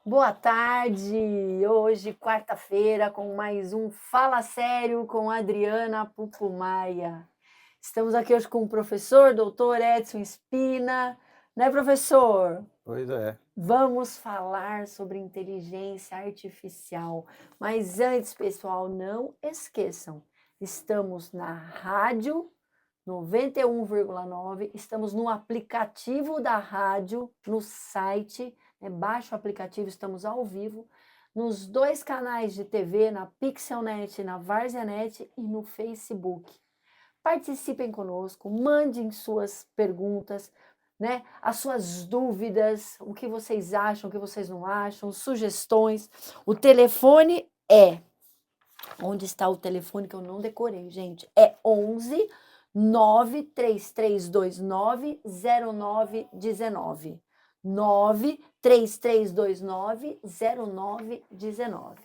Boa tarde! Hoje, quarta-feira, com mais um Fala Sério com Adriana Pupumaia. Estamos aqui hoje com o professor doutor Edson Espina, né, professor? Pois é. Vamos falar sobre inteligência artificial. Mas antes, pessoal, não esqueçam, estamos na rádio 91,9. Estamos no aplicativo da rádio, no site, né? Baixa o aplicativo, estamos ao vivo, nos dois canais de TV, na Pixelnet, na VarziaNet e no Facebook. Participem conosco, mandem suas perguntas, né? As suas dúvidas, o que vocês acham, o que vocês não acham, sugestões. O telefone é onde está o telefone que eu não decorei, gente? É 11 93329 0919. 93329 0919.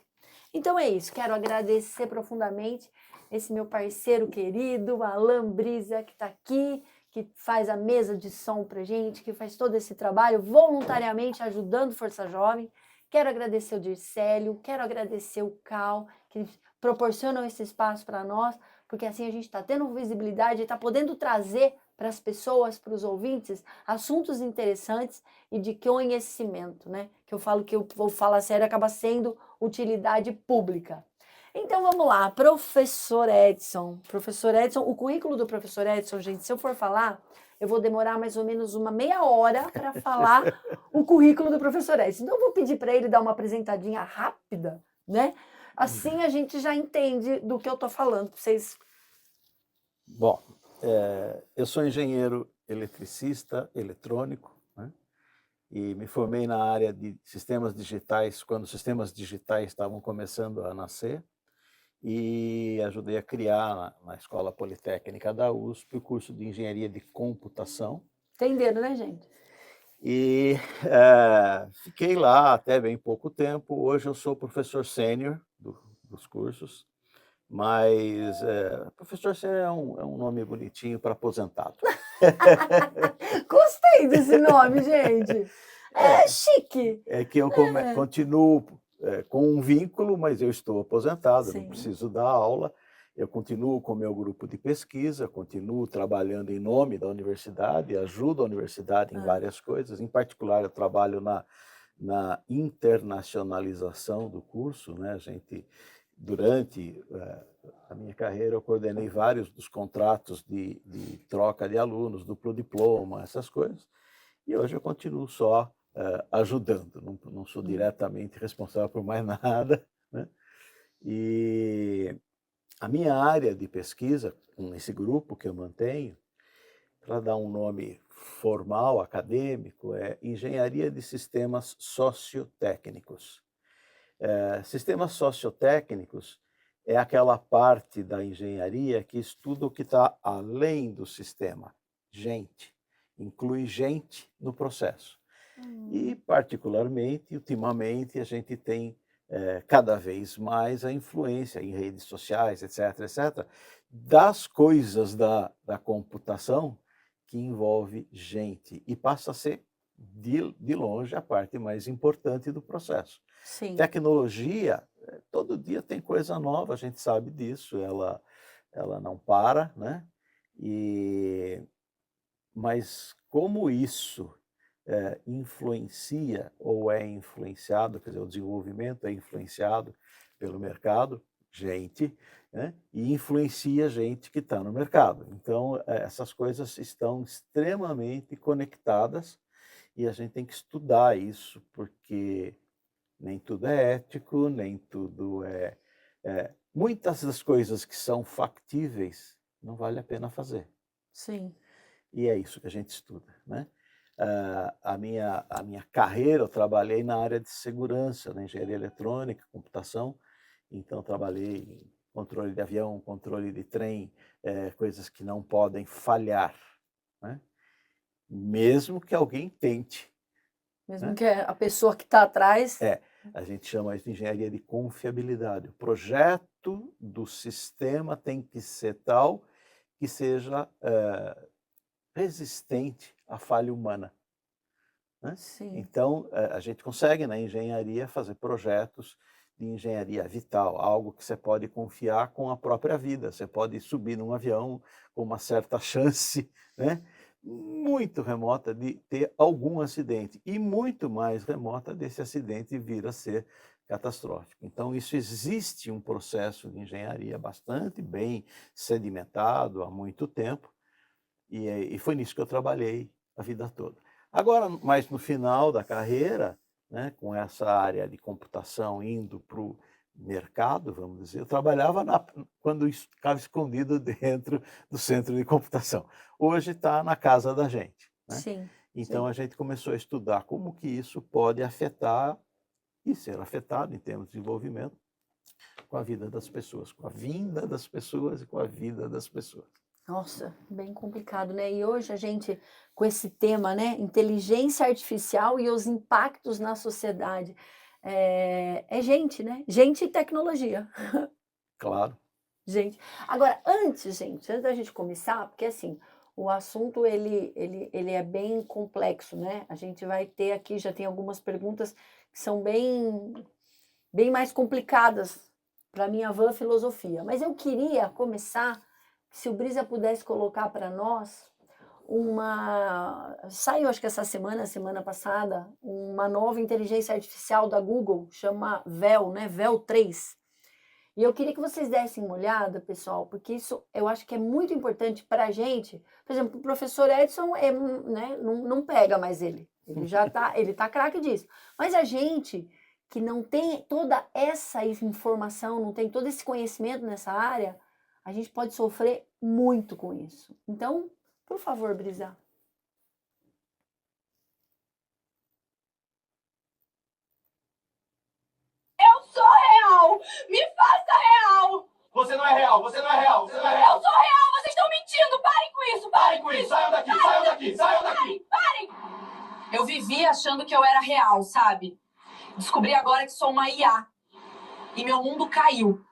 Então é isso, quero agradecer profundamente esse meu parceiro querido, Alan Brisa, que está aqui, que faz a mesa de som para gente, que faz todo esse trabalho voluntariamente ajudando Força Jovem. Quero agradecer o Dircélio, quero agradecer o Cal, que proporcionam esse espaço para nós, porque assim a gente está tendo visibilidade e está podendo trazer para as pessoas, para os ouvintes, assuntos interessantes e de conhecimento, né? Que eu falo que eu vou falar sério, acaba sendo utilidade pública. Então vamos lá, professor Edson. Professor Edson, o currículo do professor Edson, gente, se eu for falar, eu vou demorar mais ou menos uma meia hora para falar o currículo do professor Edson. Então eu vou pedir para ele dar uma apresentadinha rápida, né? Assim a gente já entende do que eu estou falando, para vocês. Bom, eu sou engenheiro eletricista eletrônico, né? E me formei na área de sistemas digitais quando os sistemas digitais estavam começando a nascer e ajudei a criar na Escola Politécnica da USP o curso de Engenharia de Computação. Entenderam, né, gente? E fiquei lá até bem pouco tempo. Hoje eu sou professor sênior dos cursos. Mas, professor sênior é um nome bonitinho para aposentado. Gostei desse nome, gente. É É, chique. é que eu É. continuo, com um vínculo, mas eu estou aposentado, não Sim. preciso dar aula. Eu continuo com o meu grupo de pesquisa, continuo trabalhando em nome da universidade, ajudo a universidade em Ah, várias coisas. Em particular, eu trabalho na internacionalização do curso, né? Durante a minha carreira, eu coordenei vários dos contratos de troca de alunos, duplo diploma, essas coisas, e hoje eu continuo só ajudando, não sou hum, diretamente responsável por mais nada, né? E a minha área de pesquisa, com esse grupo que eu mantenho, para dar um nome formal, acadêmico, é Engenharia de Sistemas Sociotécnicos. Sistemas sociotécnicos é aquela parte da engenharia que estuda o que está além do sistema, gente, inclui gente no processo. E, hum, particularmente, ultimamente, a gente tem cada vez mais a influência em redes sociais, etc., etc., das coisas da computação que envolve gente e passa a ser, de longe, a parte mais importante do processo. sim. Tecnologia, todo dia tem coisa nova, a gente sabe disso, ela não para, né? E, mas como isso influencia ou é influenciado, quer dizer, o desenvolvimento é influenciado pelo mercado, gente, né? E influencia gente que está no mercado. Então, essas coisas estão extremamente conectadas e a gente tem que estudar isso, porque nem tudo é ético, nem tudo muitas das coisas que são factíveis não vale a pena fazer. Sim. E é isso que a gente estuda, né? A minha carreira, eu trabalhei na área de segurança, na engenharia eletrônica, computação, então trabalhei em controle de avião, controle de trem, coisas que não podem falhar, né? Mesmo que alguém tente, Mesmo né? que a pessoa que está atrás. É, a gente chama isso de engenharia de confiabilidade. O projeto do sistema tem que ser tal que seja resistente à falha humana, né? Sim. Então, a gente consegue, na engenharia, fazer projetos de engenharia vital, algo que você pode confiar com a própria vida. Você pode subir num avião com uma certa chance, né, muito remota de ter algum acidente e muito mais remota desse acidente vir a ser catastrófico. Então, isso existe um processo de engenharia bastante bem sedimentado há muito tempo e foi nisso que eu trabalhei a vida toda. Agora, mais no final da carreira, né, com essa área de computação indo para o mercado, vamos dizer, eu trabalhava quando ficava escondido dentro do centro de computação. Hoje está na casa da gente, né? Sim, Então sim. a gente começou a estudar como que isso pode afetar e ser afetado em termos de desenvolvimento com a vida das pessoas, com a vinda das pessoas e com a vida das pessoas. Nossa, bem complicado, né? E hoje a gente, com esse tema, né, inteligência artificial e os impactos na sociedade, é gente, né? Gente e tecnologia. Claro. Gente, agora antes da gente começar, porque assim, o assunto ele é bem complexo, né? A gente vai ter aqui, já tem algumas perguntas que são bem mais complicadas para minha van filosofia. Mas eu queria começar, se o Brisa pudesse colocar para nós saiu acho que essa semana passada, uma nova inteligência artificial da Google, chama Vel, né? Vel 3. E eu queria que vocês dessem uma olhada, pessoal, porque isso eu acho que é muito importante para a gente. Por exemplo, o professor Edson né, não pega mais ele. Ele tá craque disso. Mas a gente que não tem toda essa informação, não tem todo esse conhecimento nessa área, a gente pode sofrer muito com isso. Então, por favor, Brisa. Eu sou real! Me faça real! Você não é real, você não é real, você não é real. Eu sou real! Vocês estão mentindo! Parem com isso! Parem com isso, saiam daqui, saiam daqui, saiam daqui! Parem! Eu vivi achando que eu era real, sabe? Descobri agora que sou uma IA. E meu mundo caiu.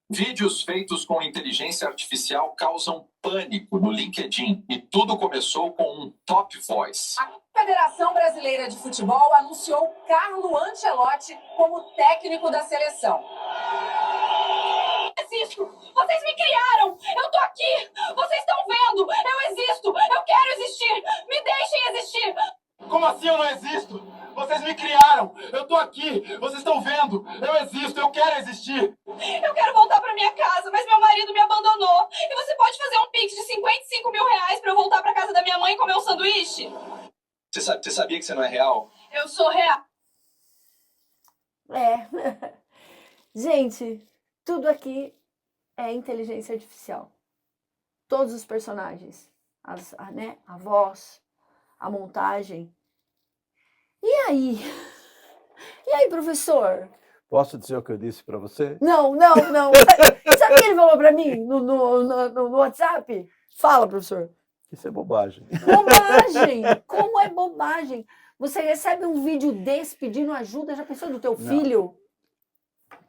Vídeos feitos com inteligência artificial causam pânico no LinkedIn e tudo começou com um top voice. A Federação Brasileira de Futebol anunciou Carlo Ancelotti como técnico da seleção. Eu existo! Vocês me criaram! Eu tô aqui! Vocês estão vendo! Eu existo! Eu quero existir! Me deixem existir! Como assim eu não existo? Vocês me criaram! Eu tô aqui! Vocês estão vendo? Eu existo, eu quero existir! Eu quero voltar pra minha casa, mas meu marido me abandonou. E você pode fazer um pix de 55 mil reais pra eu voltar pra casa da minha mãe e comer um sanduíche? Você sabia que você não é real? Eu sou real. Gente, tudo aqui é inteligência artificial. Todos os personagens, né, a voz, a montagem. E aí? E aí, professor? Posso dizer o que eu disse para você? Não. Sabe o que ele falou para mim no WhatsApp? Fala, professor. Isso é bobagem. Bobagem! Como é bobagem? Você recebe um vídeo desse pedindo ajuda, já pensou do teu filho?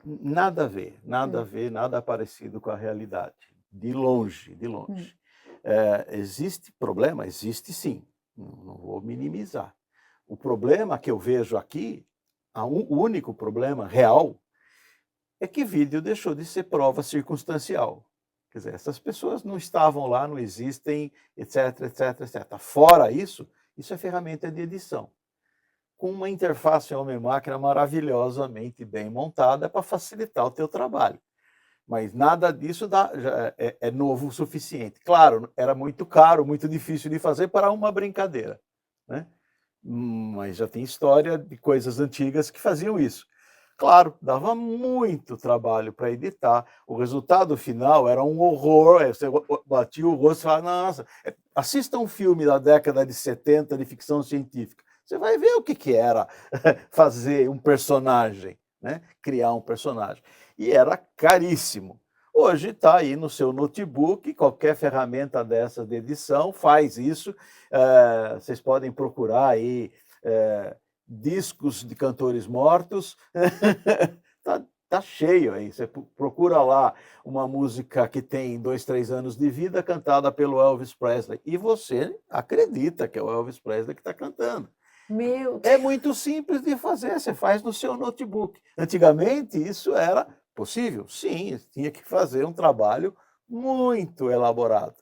Nada a ver, nada parecido com a realidade. De longe, de longe. Existe problema? Existe sim. Não vou minimizar. O problema que eu vejo aqui, o único problema real, é que vídeo deixou de ser prova circunstancial. Quer dizer, essas pessoas não estavam lá, não existem, etc, etc, etc. Fora isso, isso é ferramenta de edição. Com uma interface homem-máquina maravilhosamente bem montada para facilitar o teu trabalho. Mas nada disso é novo o suficiente. Claro, era muito caro, muito difícil de fazer para uma brincadeira, né? Mas já tem história de coisas antigas que faziam isso. Claro, dava muito trabalho para editar. O resultado final era um horror. Você batia o rosto e falava, nossa, assista um filme da década de 70 de ficção científica. Você vai ver o que era fazer um personagem, né? Criar um personagem. E era caríssimo. Hoje está aí no seu notebook, qualquer ferramenta dessas de edição faz isso. Vocês podem procurar aí discos de cantores mortos. Está Tá cheio aí. Você procura lá uma música que tem 2, 3 anos de vida, cantada pelo Elvis Presley. E você acredita que é o Elvis Presley que está cantando. Meu É Deus. muito simples de fazer, você faz no seu notebook. Antigamente isso era possível? Sim, tinha que fazer um trabalho muito elaborado.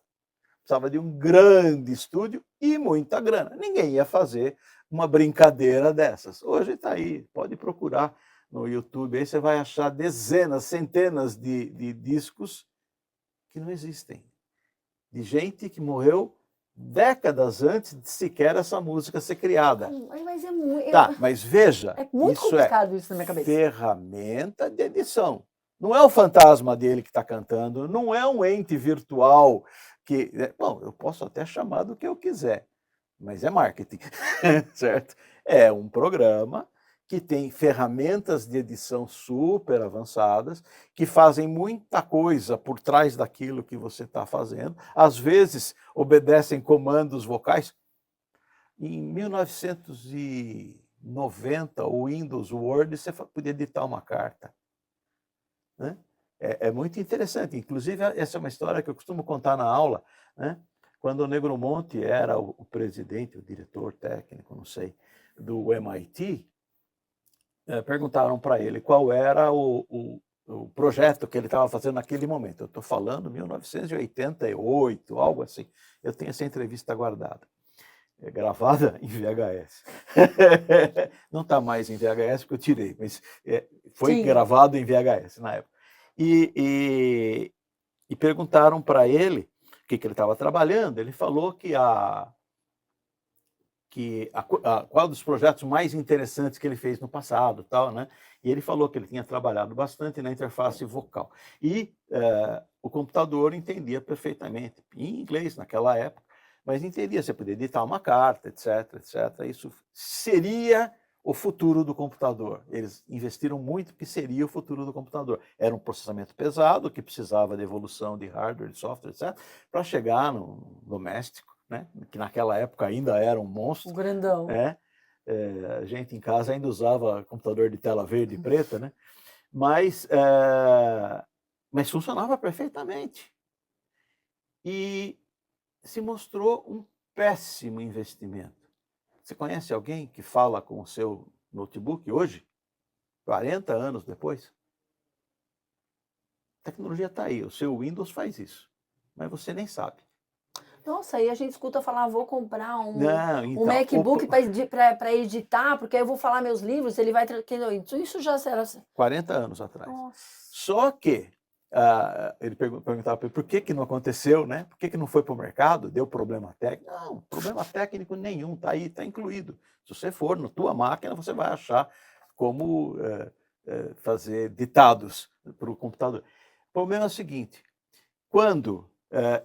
Precisava de um grande estúdio e muita grana. Ninguém ia fazer uma brincadeira dessas. Hoje está aí, pode procurar no YouTube, aí você vai achar dezenas, centenas de discos que não existem. De gente que morreu décadas antes de sequer essa música ser criada. Mas é muito. Tá, mas veja, É muito isso é complicado isso na minha cabeça. ferramenta de edição. Não é o fantasma dele que está cantando, não é um ente virtual que. Bom, eu posso até chamar do que eu quiser, mas é marketing, certo? É um programa que tem ferramentas de edição super avançadas, que fazem muita coisa por trás daquilo que você está fazendo, às vezes obedecem comandos vocais. Em 1990, o Windows Word, você podia editar uma carta. Né? É muito interessante. Inclusive, essa é uma história que eu costumo contar na aula. Né? Quando o Negromonte era o presidente, o diretor técnico, não sei, do MIT, perguntaram para ele qual era o projeto que ele estava fazendo naquele momento. Eu estou falando 1988, algo assim. Eu tenho essa entrevista guardada. É gravada em VHS. Não está mais em VHS porque eu tirei, mas foi gravado em VHS na época. E perguntaram para ele o que ele estava trabalhando. Ele falou qual dos projetos mais interessantes que ele fez no passado, tal, né? E ele falou que ele tinha trabalhado bastante na interface vocal. E o computador entendia perfeitamente, em inglês naquela época, mas entendia, você podia editar uma carta, etc, etc. Isso seria o futuro do computador. Eles investiram muito porque seria o futuro do computador. Era um processamento pesado, que precisava de evolução de hardware, de software, etc, para chegar no doméstico, né? Que naquela época ainda era um monstro. O grandão. A gente em casa ainda usava computador de tela verde e preta, né? Mas funcionava perfeitamente. E se mostrou um péssimo investimento. Você conhece alguém que fala com o seu notebook hoje, 40 anos depois? A tecnologia está aí, o seu Windows faz isso, mas você nem sabe. Nossa, aí a gente escuta falar, vou comprar um MacBook para editar, porque aí eu vou falar meus livros, ele vai... Isso já era... 40 anos atrás. Nossa. Só que ele perguntava por que não aconteceu, né? Por que não foi para o mercado? Deu problema técnico? Não, problema técnico nenhum, está aí, está incluído. Se você for na tua máquina, você vai achar como fazer ditados para o computador. O problema é o seguinte, quando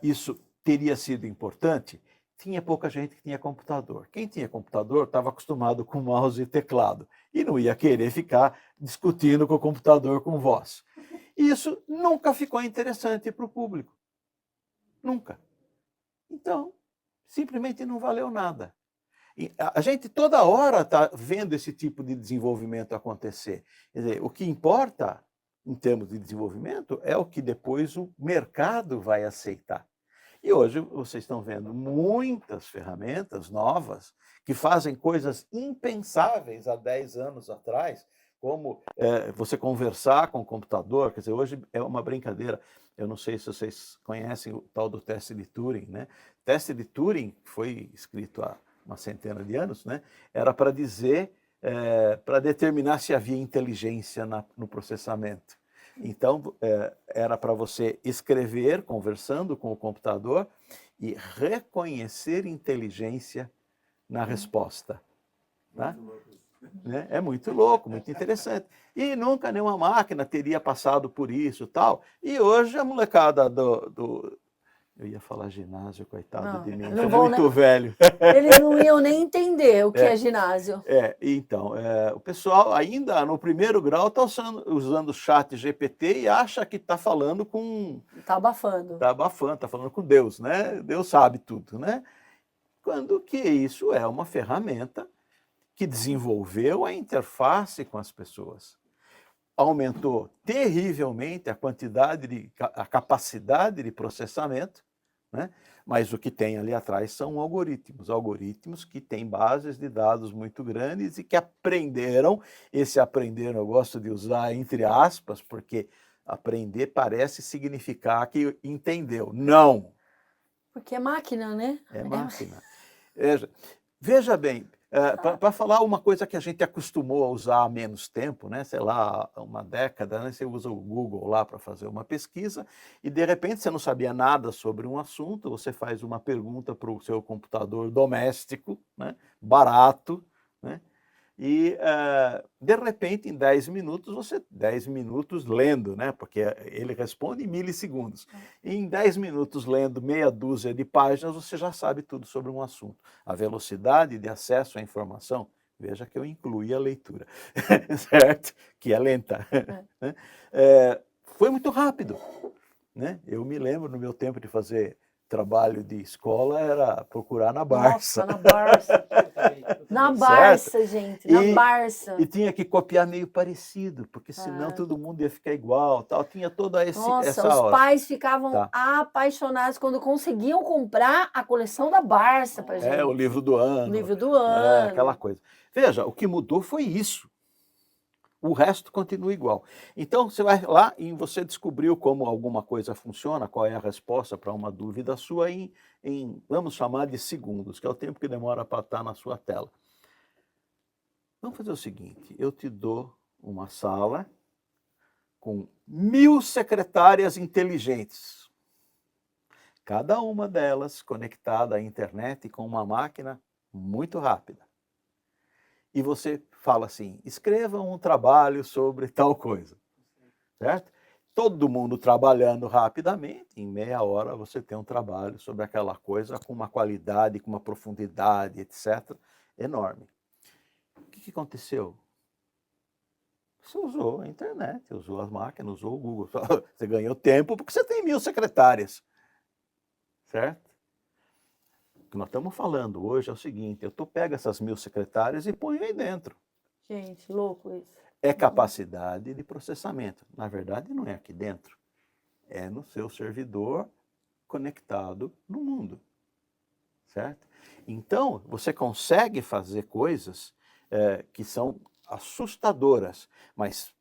isso teria sido importante, tinha pouca gente que tinha computador. Quem tinha computador estava acostumado com mouse e teclado e não ia querer ficar discutindo com o computador com voz. Isso nunca ficou interessante para o público. Nunca. Então, simplesmente não valeu nada. E a gente toda hora está vendo esse tipo de desenvolvimento acontecer. Quer dizer, o que importa, em termos de desenvolvimento, é o que depois o mercado vai aceitar. E hoje vocês estão vendo muitas ferramentas novas que fazem coisas impensáveis há 10 anos atrás, como você conversar com o computador. Quer dizer, hoje é uma brincadeira. Eu não sei se vocês conhecem o tal do teste de Turing, né? O teste de Turing foi escrito há uma centena de anos, né? Era para dizer, para determinar se havia inteligência no processamento. Então, era para você escrever, conversando com o computador, e reconhecer inteligência na resposta. Tá? É muito louco, muito interessante. E nunca nenhuma máquina teria passado por isso tal. E hoje a molecada eu ia falar ginásio, coitado de mim, é muito velho. Eles não iam nem entender o que é ginásio. Então, o pessoal ainda no primeiro grau está usando o chat GPT e acha que está falando com... Está abafando. Está abafando, está falando com Deus, né? Deus sabe tudo, né? Quando que isso é uma ferramenta que desenvolveu a interface com as pessoas. aumentou terrivelmente a a capacidade de processamento, né? Mas o que tem ali atrás são algoritmos que têm bases de dados muito grandes e que aprenderam. Esse aprender eu gosto de usar entre aspas, porque aprender parece significar que entendeu. Não, Porque é máquina, né? é máquina. Veja bem, para falar uma coisa que a gente acostumou a usar há menos tempo, né? Sei lá, uma década, né? Você usa o Google lá para fazer uma pesquisa e, de repente, você não sabia nada sobre um assunto, você faz uma pergunta para o seu computador doméstico, né? Barato, né? E, de repente, em 10 minutos, 10 minutos lendo, né? Porque ele responde em milissegundos. E em 10 minutos lendo meia dúzia de páginas, você já sabe tudo sobre um assunto. A velocidade de acesso à informação, veja que eu incluí a leitura, certo? Que é lenta. Né? Foi muito rápido, né? Eu me lembro, no meu tempo de fazer trabalho de escola, era procurar na Barça. Nossa, na Barça. Na Barça, gente, na Barça. E tinha que copiar meio parecido, porque senão todo mundo ia ficar igual, tal. Tinha toda Nossa, essa os hora. pais ficavam apaixonados quando conseguiam comprar a coleção da Barça pra gente. O livro do ano. O livro do ano. Aquela coisa. Veja, o que mudou foi isso. O resto continua igual. Então, você vai lá e você descobriu como alguma coisa funciona, qual é a resposta para uma dúvida sua em, vamos chamar de segundos, que é o tempo que demora para estar na sua tela. Vamos fazer o seguinte, eu te dou uma sala com 1000 secretárias inteligentes, cada uma delas conectada à internet com uma máquina muito rápida. E você fala assim, escreva um trabalho sobre tal coisa, certo? Todo mundo trabalhando rapidamente, em meia hora você tem um trabalho sobre aquela coisa com uma qualidade, com uma profundidade, etc., enorme. O que aconteceu? Você usou a internet, usou as máquinas, usou o Google. Você ganhou tempo porque você tem 1000 secretárias, certo? O que nós estamos falando hoje é o seguinte, eu pego essas 1000 secretárias e ponho aí dentro. Gente, louco isso. É capacidade de processamento. Na verdade, não é aqui dentro. É no seu servidor conectado no mundo, certo? Então, você consegue fazer coisas que são assustadoras, mas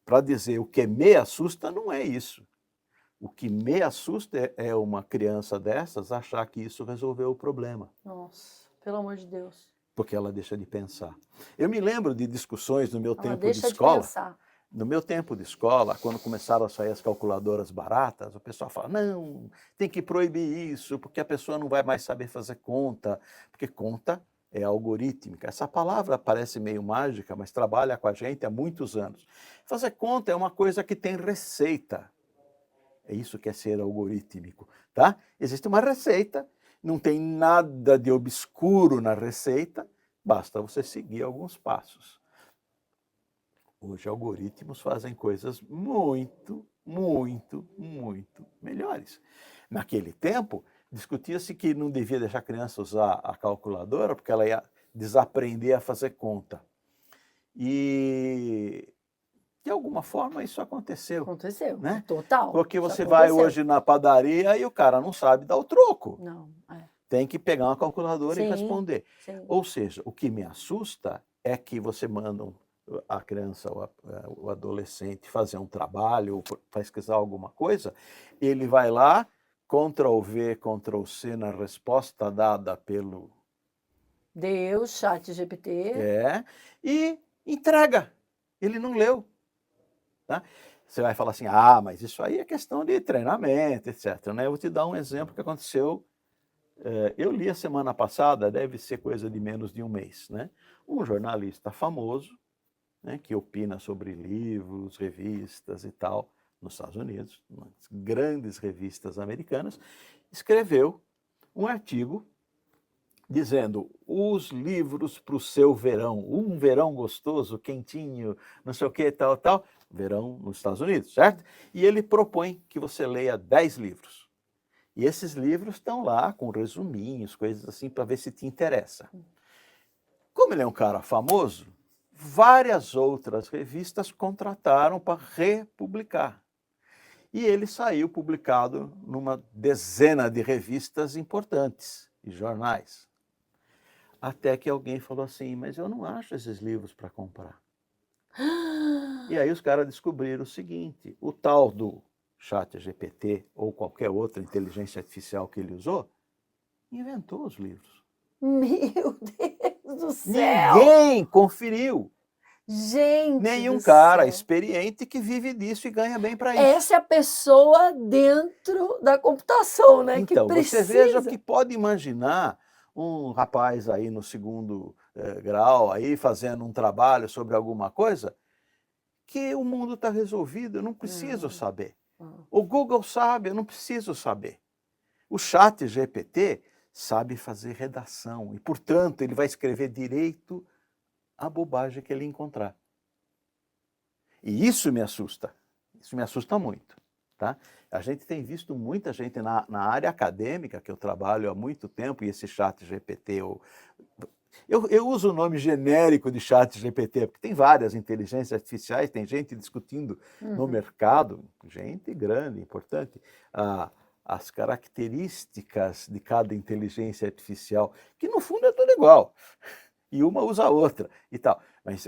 para dizer o que me assusta, não é isso. O que me assusta é uma criança dessas achar que isso resolveu o problema. Nossa, pelo amor de Deus. Porque ela deixa de pensar. Eu me lembro de discussões no meu tempo de Deixa escola. de pensar. No meu tempo de escola, quando começaram a sair as calculadoras baratas, o pessoal fala, não, tem que proibir isso, porque a pessoa não vai mais saber fazer conta, porque conta é algorítmica. Essa palavra parece meio mágica, mas trabalha com a gente há muitos anos. Fazer conta é uma coisa que tem receita. É isso que é ser algorítmico, tá? Existe uma receita, não tem nada de obscuro na receita, basta você seguir alguns passos. Hoje, algoritmos fazem coisas muito, muito, muito melhores. Naquele tempo, discutia-se que não devia deixar a criança usar a calculadora, porque ela ia desaprender a fazer conta. E, de alguma forma, isso aconteceu. Aconteceu, né? total. Porque você vai hoje na padaria e o cara não sabe dar o troco. Não, Tem que pegar uma calculadora e responder. Sim. Ou seja, o que me assusta é que você manda a criança ou o adolescente fazer um trabalho ou pesquisar alguma coisa, ele vai lá, Ctrl+V, Ctrl+C na resposta dada pelo Deus, ChatGPT. E entrega. Ele não leu. Tá? Você vai falar assim, mas isso aí é questão de treinamento, etc. Né? Eu vou te dar um exemplo que aconteceu. Eu li a semana passada, deve ser coisa de menos de um mês, né? Um jornalista famoso, né, que opina sobre livros, revistas e tal, nos Estados Unidos, umas grandes revistas americanas, escreveu um artigo dizendo os livros para o seu verão, um verão gostoso, quentinho, não sei o que, tal, verão nos Estados Unidos, certo? E ele propõe que você leia 10 livros. E esses livros estão lá com resuminhos, coisas assim, para ver se te interessa. Como ele é um cara famoso, várias outras revistas contrataram para republicar. E ele saiu publicado numa dezena de revistas importantes e jornais. Até que alguém falou assim, mas eu não acho esses livros para comprar. E aí os caras descobriram o seguinte, o tal do ChatGPT ou qualquer outra inteligência artificial que ele usou, inventou os livros. Meu Deus do céu! Ninguém conferiu. Gente Nenhum do cara céu. experiente que vive disso e ganha bem para isso. Essa é a pessoa dentro da computação, né? Então, que você precisa. veja que pode imaginar um rapaz aí no segundo grau, aí fazendo um trabalho sobre alguma coisa, que o mundo está resolvido, eu não preciso saber. O Google sabe, eu não preciso saber. O ChatGPT sabe fazer redação e, portanto, ele vai escrever direito a bobagem que ele encontrar. E isso me assusta muito. Tá? A gente tem visto muita gente na área acadêmica, que eu trabalho há muito tempo, e esse ChatGPT, eu uso o nome genérico de ChatGPT, porque tem várias inteligências artificiais, tem gente discutindo no mercado, gente grande, importante, as características de cada inteligência artificial, que no fundo é tudo igual. E uma usa a outra e tal. Mas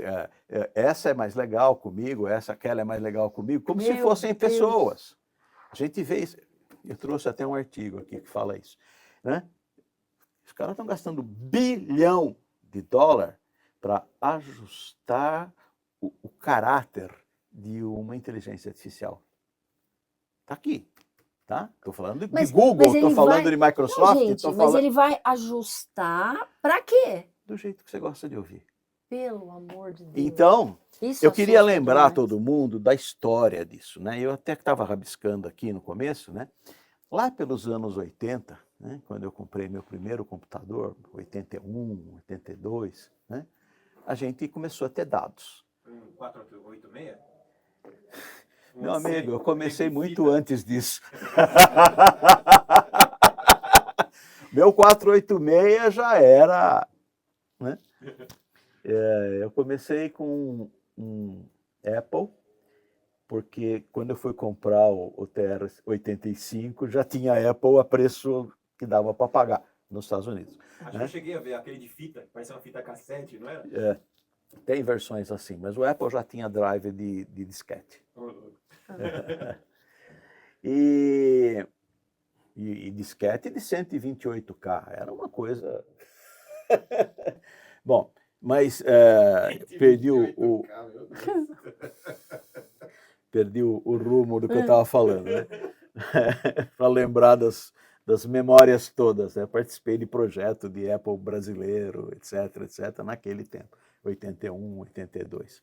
essa é mais legal comigo, aquela é mais legal comigo, como se fossem pessoas. A gente vê isso. Eu trouxe até um artigo aqui que fala isso. Né? Os caras estão gastando $1 bilhão para ajustar o caráter de uma inteligência artificial. Está aqui. Tá? Estou falando de Google, estou falando de Microsoft. Não, gente, mas ele vai ajustar para quê? Do jeito que você gosta de ouvir. Pelo amor de Deus. Então, isso eu queria lembrar demais. todo mundo da história disso. Né? Eu até estava rabiscando aqui no começo, né? Lá pelos anos 80, né? Quando eu comprei meu primeiro computador, 81, 82, né? A gente começou a ter dados. 486? Meu amigo, eu comecei muito antes disso. Meu 486 já era... Né? Eu comecei com um Apple, porque quando eu fui comprar o TR-85, já tinha Apple a preço que dava para pagar nos Estados Unidos. Acho que eu cheguei a ver aquele de fita, parece uma fita cassete, não era? Tem versões assim, mas o Apple já tinha drive de disquete. E disquete de 128K, era uma coisa... Bom, mas perdi o rumo do que eu estava falando, né? Para lembrar das memórias todas, né? Participei de projeto de Apple brasileiro, etc, naquele tempo, 81, 82.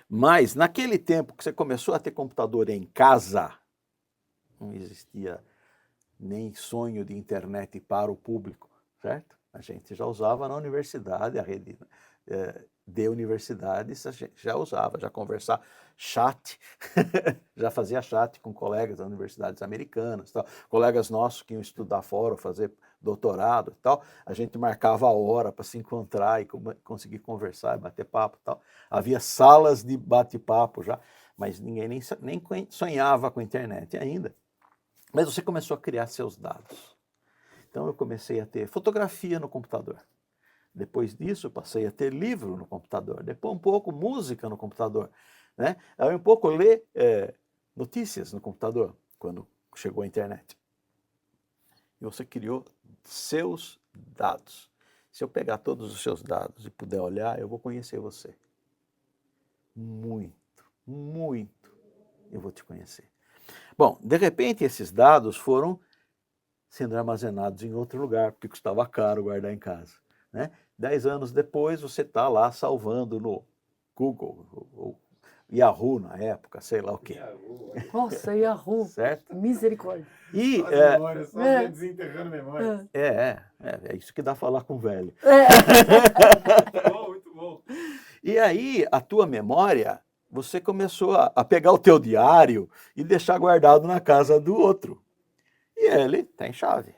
Mas, naquele tempo que você começou a ter computador em casa, não existia nem sonho de internet para o público, certo? A gente já usava na universidade, a rede de universidades, a gente já usava, já conversava, chat, já fazia chat com colegas das universidades americanas, tal. Colegas nossos que iam estudar fora, fazer doutorado e tal, a gente marcava a hora para se encontrar e conseguir conversar e bater papo e tal. Havia salas de bate-papo já, mas ninguém nem sonhava com a internet ainda. Mas você começou a criar seus dados. Então eu comecei a ter fotografia no computador. Depois disso, passei a ter livro no computador. Depois um pouco música no computador. Né? Aí um pouco ler notícias no computador, quando chegou a internet. E você criou seus dados. Se eu pegar todos os seus dados e puder olhar, eu vou conhecer você. Muito, muito eu vou te conhecer. Bom, de repente esses dados foram sendo armazenados em outro lugar, porque custava caro guardar em casa. Né? 10 anos depois, você está lá salvando no Google, ou Yahoo na época, sei lá o quê. Nossa, Yahoo. Certo? Misericórdia. E, só desenterrando memória. é isso que dá falar com o velho. Muito bom, muito bom. E aí, a tua memória, você começou a pegar o teu diário e deixar guardado na casa do outro. E ele tem chave.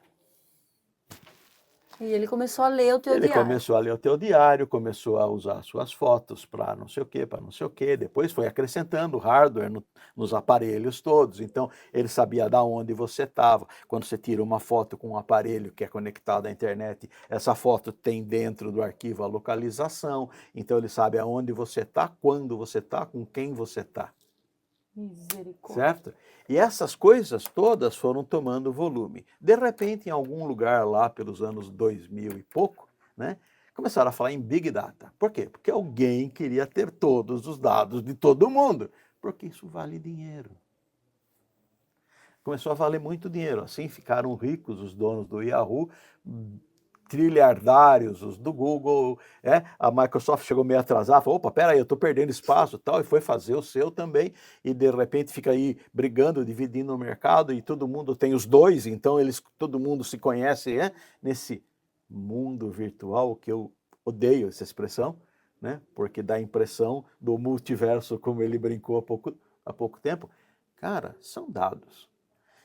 E ele começou a ler o teu Ele diário. começou a ler o teu diário, começou a usar suas fotos para não sei o quê, para não sei o quê. Depois foi acrescentando hardware nos aparelhos todos. Então, ele sabia de onde você estava. Quando você tira uma foto com um aparelho que é conectado à internet, essa foto tem dentro do arquivo a localização. Então, ele sabe aonde você está, quando você está, com quem você está. Misericórdia. Certo? E essas coisas todas foram tomando volume. De repente, em algum lugar lá pelos anos 2000 e pouco, né, começaram a falar em Big Data. Por quê? Porque alguém queria ter todos os dados de todo mundo, porque isso vale dinheiro. Começou a valer muito dinheiro. Assim ficaram ricos os donos do Yahoo, trilhardários os do Google. A Microsoft chegou meio atrasada, falou, opa, peraí, eu estou perdendo espaço tal, e foi fazer o seu também, e de repente fica aí brigando, dividindo o mercado, e todo mundo tem os dois, então todo mundo se conhece nesse mundo virtual, que eu odeio essa expressão, né? Porque dá a impressão do multiverso, como ele brincou há pouco tempo. Cara, são dados.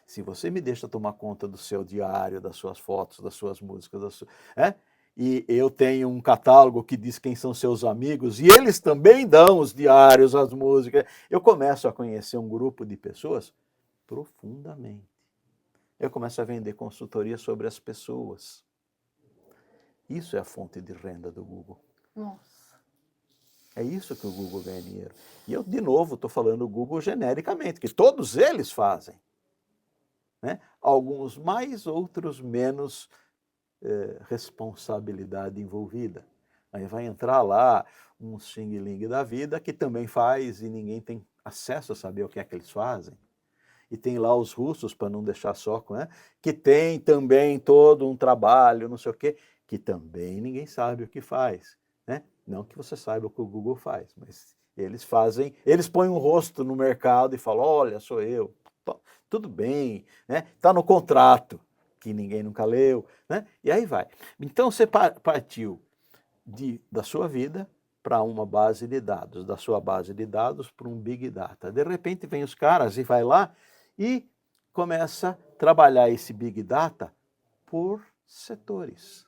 Se você me deixa tomar conta do seu diário, das suas fotos, das suas músicas, e eu tenho um catálogo que diz quem são seus amigos, e eles também dão os diários, as músicas, eu começo a conhecer um grupo de pessoas profundamente. Eu começo a vender consultoria sobre as pessoas. Isso é a fonte de renda do Google. Nossa. É isso que o Google ganha dinheiro. E eu, de novo, estou falando o Google genericamente, que todos eles fazem. Né? Alguns mais, outros menos responsabilidade envolvida. Aí vai entrar lá um xing-ling da vida que também faz e ninguém tem acesso a saber o que é que eles fazem. E tem lá os russos, para não deixar só, que tem também todo um trabalho, não sei o quê, que também ninguém sabe o que faz. Né? Não que você saiba o que o Google faz, mas eles fazem, eles põem um rosto no mercado e falam, olha, sou eu. Tudo bem, né? Está no contrato, que ninguém nunca leu, né? E aí vai. Então você partiu da sua vida para uma base de dados, da sua base de dados para um Big Data. De repente vem os caras e vai lá e começa a trabalhar esse Big Data por setores.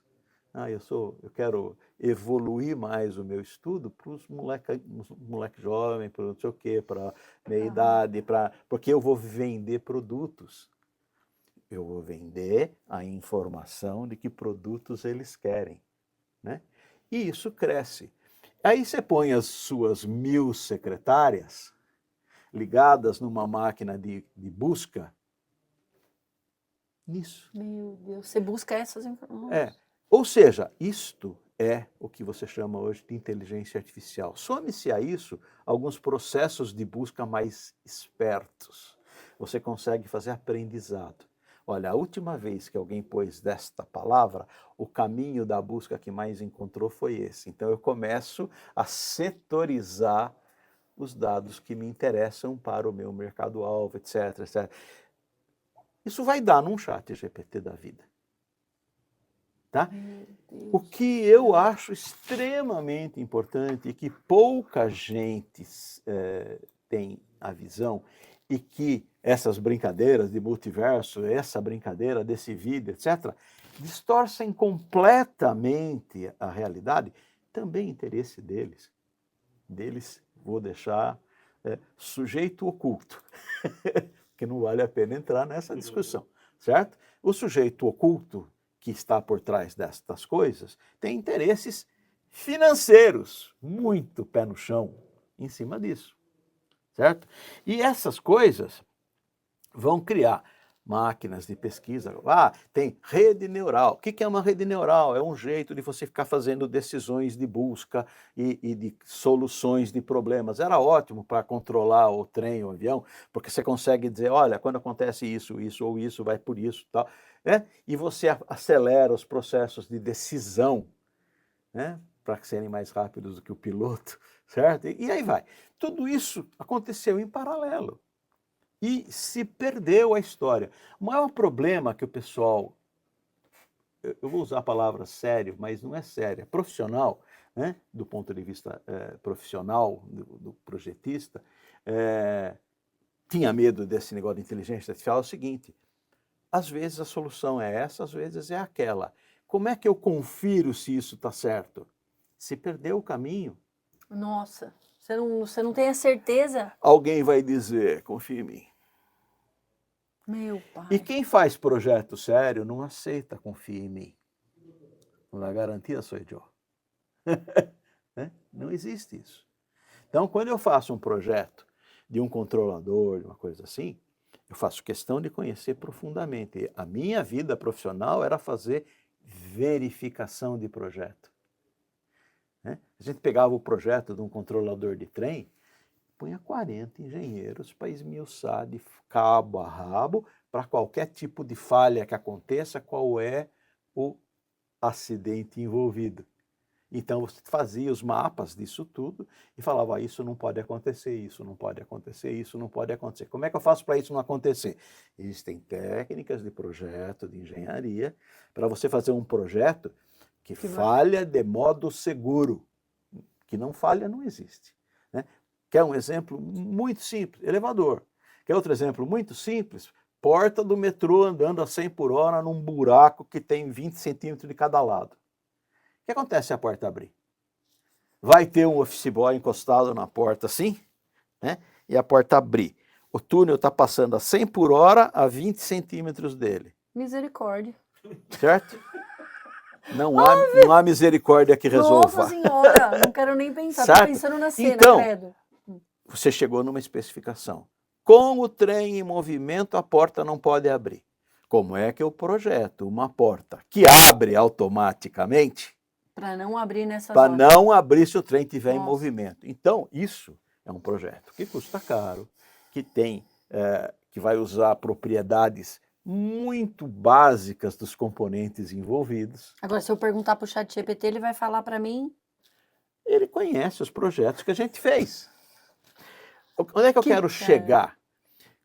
Eu quero evoluir mais o meu estudo para os moleque jovem, para não sei o quê, para meia idade, porque eu vou vender produtos. Eu vou vender a informação de que produtos eles querem. Né? E isso cresce. Aí você põe as suas 1000 secretárias ligadas numa máquina de busca nisso. Meu Deus, você busca essas informações. Ou seja, isto é o que você chama hoje de inteligência artificial. Some-se a isso alguns processos de busca mais espertos. Você consegue fazer aprendizado. Olha, a última vez que alguém pôs desta palavra, o caminho da busca que mais encontrou foi esse. Então eu começo a setorizar os dados que me interessam para o meu mercado-alvo, etc, etc. Isso vai dar num chat GPT da vida. Tá? O que eu acho extremamente importante e que pouca gente tem a visão e que essas brincadeiras de multiverso, essa brincadeira desse vídeo, etc., distorcem completamente a realidade, também interesse deles. Vou deixar sujeito oculto, que não vale a pena entrar nessa discussão, certo? O sujeito oculto que está por trás destas coisas tem interesses financeiros, muito pé no chão em cima disso, certo? E essas coisas vão criar máquinas de pesquisa. Tem rede neural. O que é uma rede neural? É um jeito de você ficar fazendo decisões de busca e de soluções de problemas. Era ótimo para controlar o trem, o avião, porque você consegue dizer, olha, quando acontece isso, isso ou isso, vai por isso, tal. E você acelera os processos de decisão, para serem mais rápidos do que o piloto, certo? E aí vai. Tudo isso aconteceu em paralelo. E se perdeu a história. O maior problema que o pessoal, eu vou usar a palavra sério, mas não é sério, é profissional, do ponto de vista profissional, do projetista, tinha medo desse negócio de inteligência artificial, é o seguinte, às vezes a solução é essa, às vezes é aquela. Como é que eu confiro se isso está certo? Se perdeu o caminho, Nossa, você não tem a certeza? alguém vai dizer, confia em mim. Meu E pai. quem faz projeto sério não aceita, confia em mim. Na garantia sou eu. Né? Não existe isso. Então, quando eu faço um projeto de um controlador, de uma coisa assim, eu faço questão de conhecer profundamente. A minha vida profissional era fazer verificação de projeto. Né? A gente pegava o projeto de um controlador de trem, punha 40 engenheiros para esmiuçar de cabo a rabo, para qualquer tipo de falha que aconteça, qual é o acidente envolvido. Então, você fazia os mapas disso tudo e falava, isso não pode acontecer, isso não pode acontecer, isso não pode acontecer. Como é que eu faço para isso não acontecer? Existem técnicas de projeto, de engenharia, para você fazer um projeto que falha de modo seguro. Que não falha, não existe. Né? Quer um exemplo muito simples? Elevador. Quer outro exemplo muito simples? Porta do metrô andando a 100 por hora num buraco que tem 20 centímetros de cada lado. O que acontece se a porta abrir? Vai ter um office boy encostado na porta assim, né? E a porta abrir. O túnel está passando a 100 por hora a 20 centímetros dele. Misericórdia. Certo? Não há misericórdia que resolva. Nossa Senhora, não quero nem pensar. Tô Certo? pensando na cena, Então, credo. você chegou numa especificação. Com o trem em movimento, a porta não pode abrir. Como é que eu projeto uma porta que abre automaticamente Para não abrir nessas para horas. não abrir se o trem estiver em Nossa. movimento? Então, isso é um projeto que custa caro, que tem, que vai usar propriedades muito básicas dos componentes envolvidos. Agora, se eu perguntar para o ChatGPT, ele vai falar para mim. Ele conhece os projetos que a gente fez. Onde é que eu quero chegar?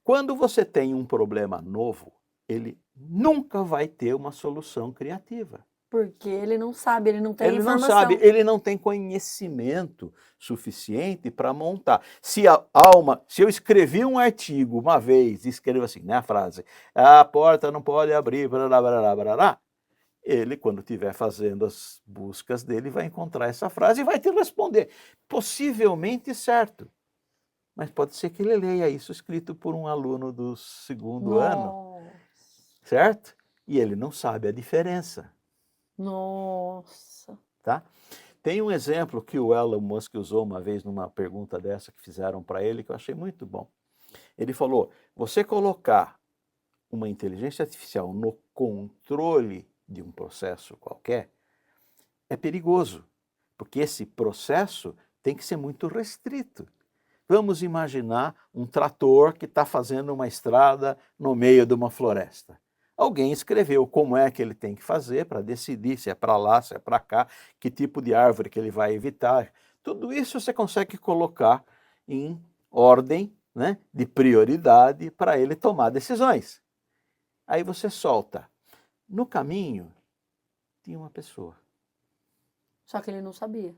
Quando você tem um problema novo, ele nunca vai ter uma solução criativa. Porque ele não sabe, ele não tem Ele informação. não sabe, ele não tem conhecimento suficiente para montar. Se eu escrevi um artigo uma vez, escrevo assim, né, a frase, a porta não pode abrir, barará, barará, barará, ele, quando estiver fazendo as buscas dele, vai encontrar essa frase e vai te responder. Possivelmente certo. Mas pode ser que ele leia isso escrito por um aluno do segundo ano, certo? E ele não sabe a diferença. Nossa. Tá? Tem um exemplo que o Elon Musk usou uma vez numa pergunta dessa que fizeram para ele, que eu achei muito bom. Ele falou, você colocar uma inteligência artificial no controle de um processo qualquer é perigoso, porque esse processo tem que ser muito restrito. Vamos imaginar um trator que está fazendo uma estrada no meio de uma floresta. Alguém escreveu como é que ele tem que fazer para decidir se é para lá, se é para cá, que tipo de árvore que ele vai evitar. Tudo isso você consegue colocar em ordem, né, de prioridade para ele tomar decisões. Aí você solta. No caminho, tinha uma pessoa. Só que ele não sabia.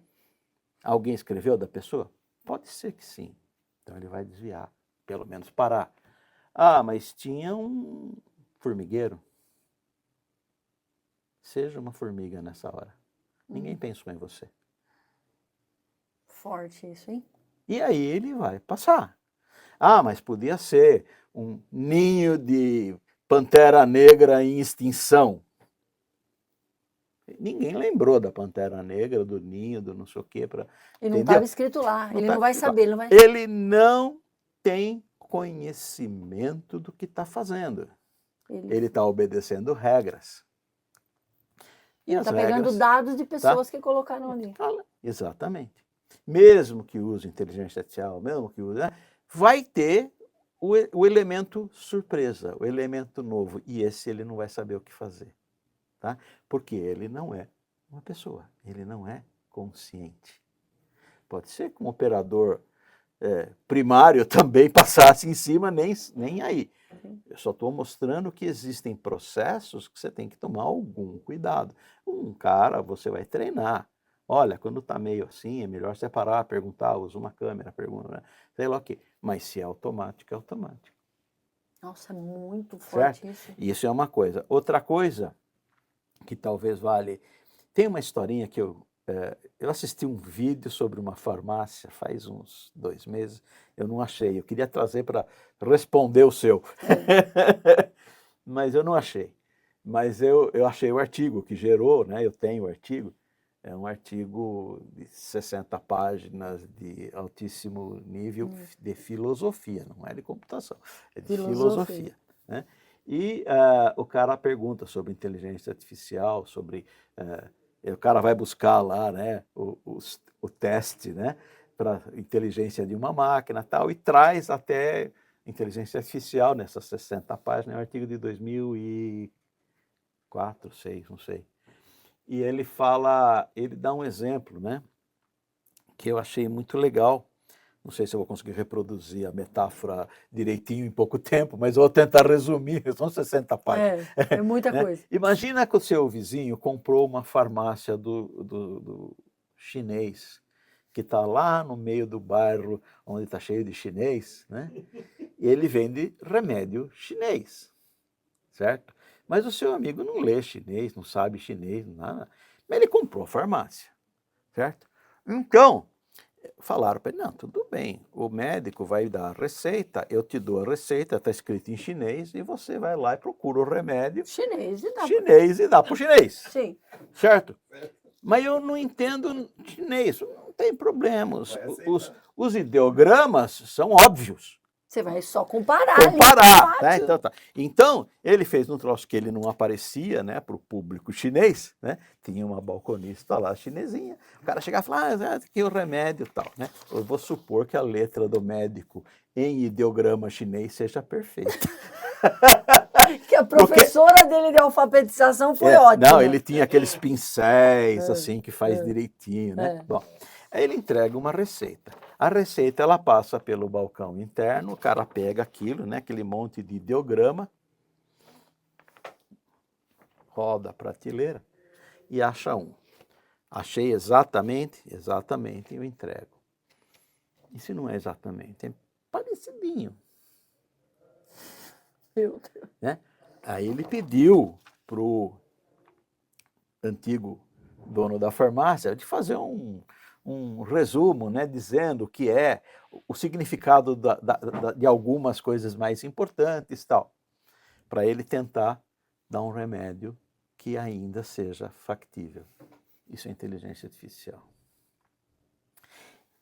Alguém escreveu da pessoa? Pode ser que sim. Então ele vai desviar, pelo menos parar. Ah, mas tinha um formigueiro. Seja uma formiga nessa hora. Ninguém pensou em você. Forte isso, hein? E aí ele vai passar. Ah, mas podia ser um ninho de pantera negra em extinção. Ninguém lembrou da pantera negra, do ninho, do não sei o quê. E não estava escrito lá. Ele não vai saber. Ele não vai... Ele não tem conhecimento do que está fazendo. Ele está obedecendo regras. E ele está pegando dados de pessoas que colocaram ali. Exatamente. Mesmo que use inteligência artificial, mesmo que use, vai ter o elemento surpresa, o elemento novo. E esse ele não vai saber o que fazer. Tá? Porque ele não é uma pessoa, ele não é consciente. Pode ser que um operador primário também passasse em cima, nem aí. Eu só estou mostrando que existem processos que você tem que tomar algum cuidado. Um cara, você vai treinar. Olha, quando está meio assim, é melhor separar, perguntar, usa uma câmera, pergunta, sei lá o quê. Mas se é automático, é automático. Nossa, muito forte certo? isso. Isso é uma coisa. Outra coisa que talvez vale. Tem uma historinha que eu assisti um vídeo sobre uma farmácia faz uns 2 meses, eu não achei, eu queria trazer para responder o seu, mas eu não achei. Mas eu achei o artigo que gerou, né? Eu tenho o artigo, é um artigo de 60 páginas de altíssimo nível de filosofia, não é de computação, é de filosofia, né? E o cara pergunta sobre inteligência artificial, sobre o cara vai buscar lá, né, o teste, né, para inteligência de uma máquina tal, e traz até inteligência artificial nessas 60 páginas, é um artigo de 2004, 2006, não sei. E ele dá um exemplo, né, que eu achei muito legal. Não sei se eu vou conseguir reproduzir a metáfora direitinho em pouco tempo, mas eu vou tentar resumir, são 60 páginas. É muita né? coisa. Imagina que o seu vizinho comprou uma farmácia do chinês, que está lá no meio do bairro onde está cheio de chinês, né? E ele vende remédio chinês, certo? Mas o seu amigo não lê chinês, não sabe chinês, nada. Mas ele comprou a farmácia, certo? Então, falaram para ele, não, tudo bem, o médico vai dar a receita, eu te dou a receita, está escrito em chinês, e você vai lá e procura o remédio Chinês e dá. chinês e dá para o chinês, Sim. certo? Mas eu não entendo chinês, não tem problema, os ideogramas são óbvios. Você vai só comparar. Comparar, né? Então, ele fez um troço que ele não aparecia, né, para o público chinês, né? Tinha uma balconista lá, chinesinha. O cara chegava e falava, aqui o remédio e tal, né? Eu vou supor que a letra do médico em ideograma chinês seja perfeita. Que a professora dele de alfabetização foi ótima. Não, ele tinha aqueles pincéis, assim, que faz direitinho, né? Bom, aí ele entrega uma receita. A receita, ela passa pelo balcão interno, o cara pega aquilo, né, aquele monte de ideograma, roda a prateleira e acha um. Achei exatamente, eu entrego. E se não é exatamente? É parecidinho. Meu Deus. Né? Aí ele pediu para o antigo dono da farmácia de fazer um resumo, né, dizendo o que é o significado de algumas coisas mais importantes, tal, para ele tentar dar um remédio que ainda seja factível. Isso é inteligência artificial.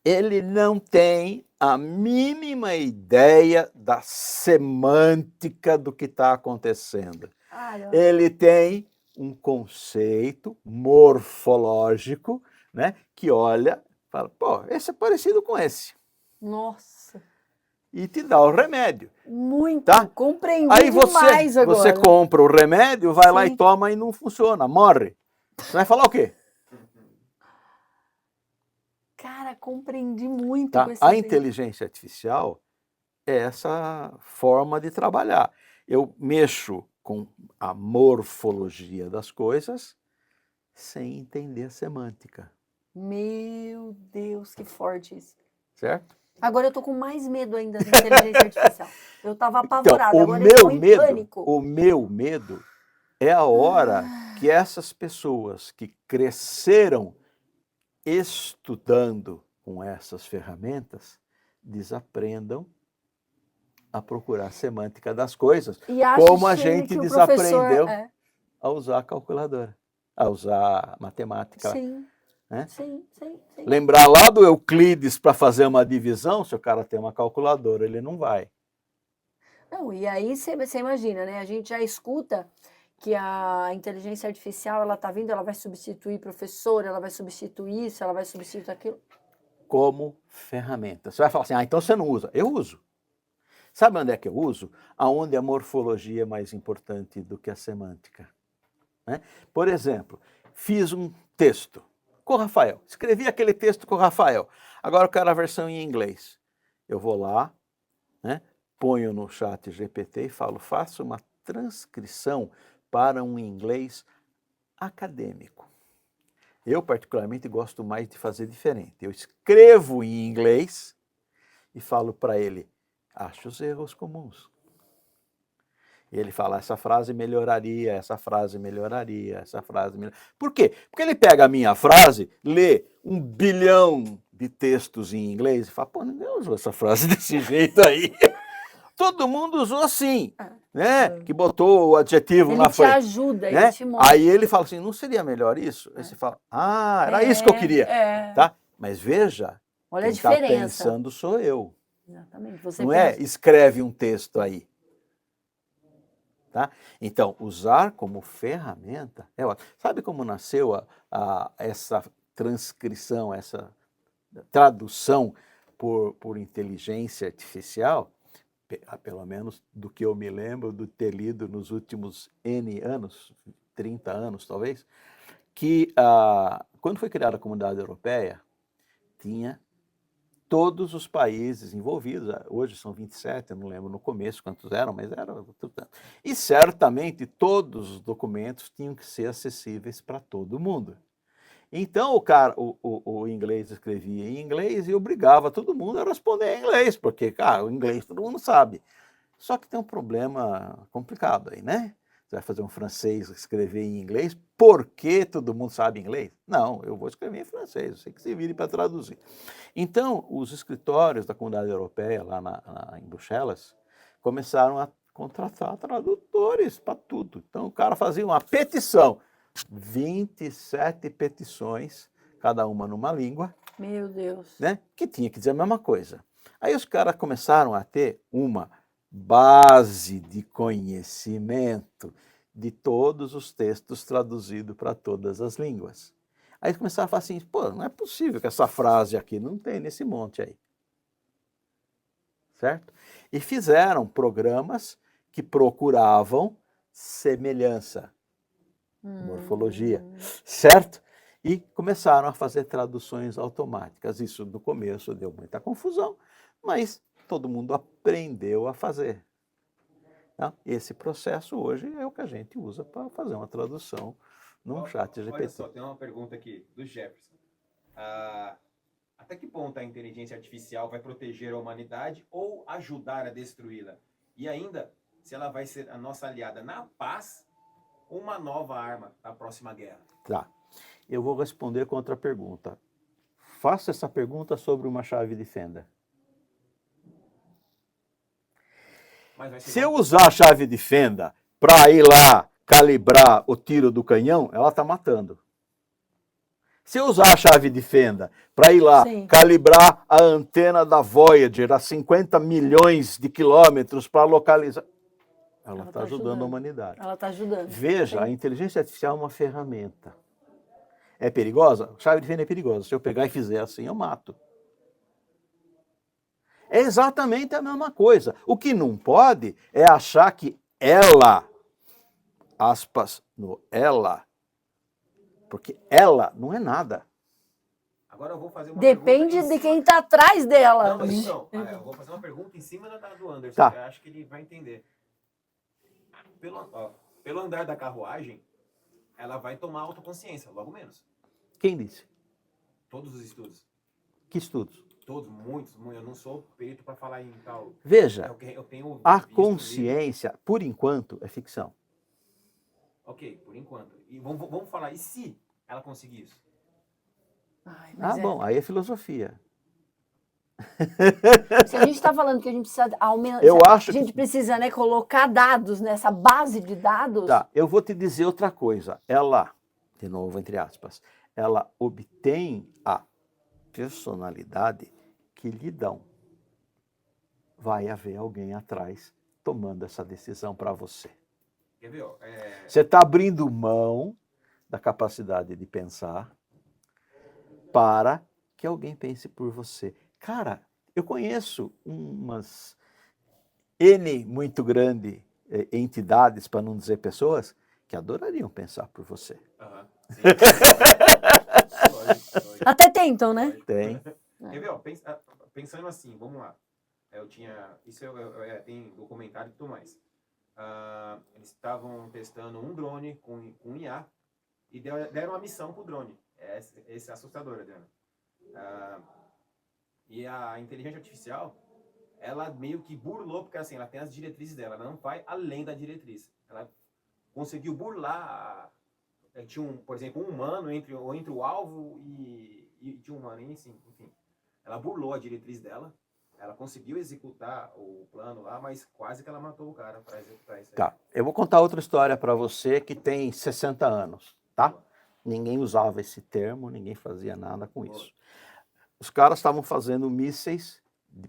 Ele não tem a mínima ideia da semântica do que está acontecendo. Ele tem um conceito morfológico, né, que olha, fala, pô, esse é parecido com esse. Nossa. E te dá o remédio. Muito, tá? compreendi Aí demais agora. Você compra o remédio, vai lá Sim. e toma e não funciona, morre. Você vai falar o quê? Cara, compreendi muito. Tá? Com esse A inteligência artificial é essa forma de trabalhar. Eu mexo com a morfologia das coisas sem entender a semântica. Meu Deus, que forte isso. Certo? Agora eu tô com mais medo ainda da inteligência artificial. Eu tava apavorada, Então, agora eu tô em pânico. O meu medo é a hora que essas pessoas que cresceram estudando com essas ferramentas desaprendam a procurar a semântica das coisas, como a gente desaprendeu a usar a calculadora, a usar a matemática. Sim. Né? Sim. Lembrar lá do Euclides para fazer uma divisão, se o cara tem uma calculadora, ele não vai. Não, e aí você imagina, né? A gente já escuta que a inteligência artificial, ela tá vindo, ela vai substituir professor, ela vai substituir isso, ela vai substituir aquilo. Como ferramenta. Você vai falar assim, então você não usa. Eu uso. Sabe onde é que eu uso? Aonde a morfologia é mais importante do que a semântica. Né? Por exemplo, fiz um texto com o Rafael. Escrevi aquele texto com o Rafael. Agora eu quero a versão em inglês. Eu vou lá, né, ponho no chat GPT e falo, faça uma transcrição para um inglês acadêmico. Eu, particularmente, gosto mais de fazer diferente. Eu escrevo em inglês e falo para ele, ache os erros comuns. E ele fala, essa frase melhoraria, essa frase melhoraria, essa frase melhoraria. Por quê? Porque ele pega a minha frase, lê 1 bilhão de textos em inglês e fala, pô, ninguém usou essa frase desse jeito aí. Todo mundo usou assim, né? Que botou o adjetivo Ele na te frente. ajuda, Né? ele te mostra. Aí ele fala assim, não seria melhor isso? Aí você fala, ah, era isso que eu queria. Tá? Mas veja, Olha a quem está diferença. pensando sou eu. Exatamente. Você Não pensa... é escreve um texto aí. Tá? Então, usar como ferramenta é ótimo. Sabe como nasceu essa transcrição, essa tradução por inteligência artificial? Pelo menos do que eu me lembro de ter lido nos últimos N anos, 30 anos talvez, que quando foi criada a Comunidade Europeia, tinha todos os países envolvidos, hoje são 27, eu não lembro no começo quantos eram, mas eram tudo. E certamente todos os documentos tinham que ser acessíveis para todo mundo. Então o inglês escrevia em inglês e obrigava todo mundo a responder em inglês, porque, cara, o inglês todo mundo sabe. Só que tem um problema complicado aí, né? Você vai fazer um francês escrever em inglês, porque todo mundo sabe inglês? Não, eu vou escrever em francês, eu sei que se vire para traduzir. Então, os escritórios da Comunidade Europeia, lá em Bruxelas, começaram a contratar tradutores para tudo. Então, o cara fazia uma petição, 27 petições, cada uma numa língua. Meu Deus. Né? Que tinha que dizer a mesma coisa. Aí os caras começaram a ter uma base de conhecimento de todos os textos traduzidos para todas as línguas. Aí eles começaram a falar assim, pô, não é possível que essa frase aqui não tem nesse monte aí. Certo? E fizeram programas que procuravam semelhança, morfologia, certo? E começaram a fazer traduções automáticas. Isso no começo deu muita confusão, mas todo mundo aprendeu a fazer. Tá? Esse processo hoje é o que a gente usa para fazer uma tradução num chat GPT. Olha só, tem uma pergunta aqui do Jefferson. Até que ponto a inteligência artificial vai proteger a humanidade ou ajudar a destruí-la? E ainda, se ela vai ser a nossa aliada na paz ou uma nova arma na próxima guerra? Tá. Eu vou responder com outra pergunta. Faça essa pergunta sobre uma chave de fenda. Se eu usar a chave de fenda para ir lá calibrar o tiro do canhão, ela está matando. Se eu usar a chave de fenda para ir lá calibrar a antena da Voyager a 50 milhões de quilômetros para localizar, ela está ajudando a humanidade. Ela está ajudando. Veja, a inteligência artificial é uma ferramenta. É perigosa? Chave de fenda é perigosa. Se eu pegar e fizer assim, eu mato. É exatamente a mesma coisa. O que não pode é achar que ela, aspas, no ela, porque ela não é nada. Agora eu vou fazer uma Depende de quem está atrás dela. Não, mas não. Eu vou fazer uma pergunta em cima do Anderson. Tá. Eu acho que ele vai entender. Pelo andar da carruagem, ela vai tomar autoconsciência, logo menos. Quem disse? Todos os estudos. Que estudos? Todos, muitos. Eu não sou perito para falar em tal. Veja, Eu tenho a visto consciência, por enquanto, é ficção. Ok, por enquanto. E vamos falar, e se ela conseguir isso? Bom, aí é filosofia. Se a gente está falando que a gente precisa aumentar, a gente precisa, né, colocar dados nessa base de dados. Tá, eu vou te dizer outra coisa. Ela, de novo, entre aspas, ela obtém a personalidade que lhe dão. Vai haver alguém atrás tomando essa decisão para você. Quer ver? Você está abrindo mão da capacidade de pensar para que alguém pense por você. Cara, eu conheço umas N muito grande entidades, para não dizer pessoas, que adorariam pensar por você. Até tentam, né? Tem. Quer ver? Pensando assim, vamos lá. Tem documentário e tudo mais. Eles estavam testando um drone com IA e deram uma missão pro drone. Essa é assustadora, Adriana. E a inteligência artificial, ela meio que burlou, porque assim, ela tem as diretrizes dela, ela não vai além da diretriz. Ela conseguiu burlar, tinha por exemplo, um humano entre o alvo e tinha um humano, enfim. Ela burlou a diretriz dela, ela conseguiu executar o plano lá, mas quase que ela matou o cara para executar isso aí. Tá, eu vou contar outra história para você que tem 60 anos, tá? Ninguém usava esse termo, ninguém fazia nada com isso. Os caras estavam fazendo mísseis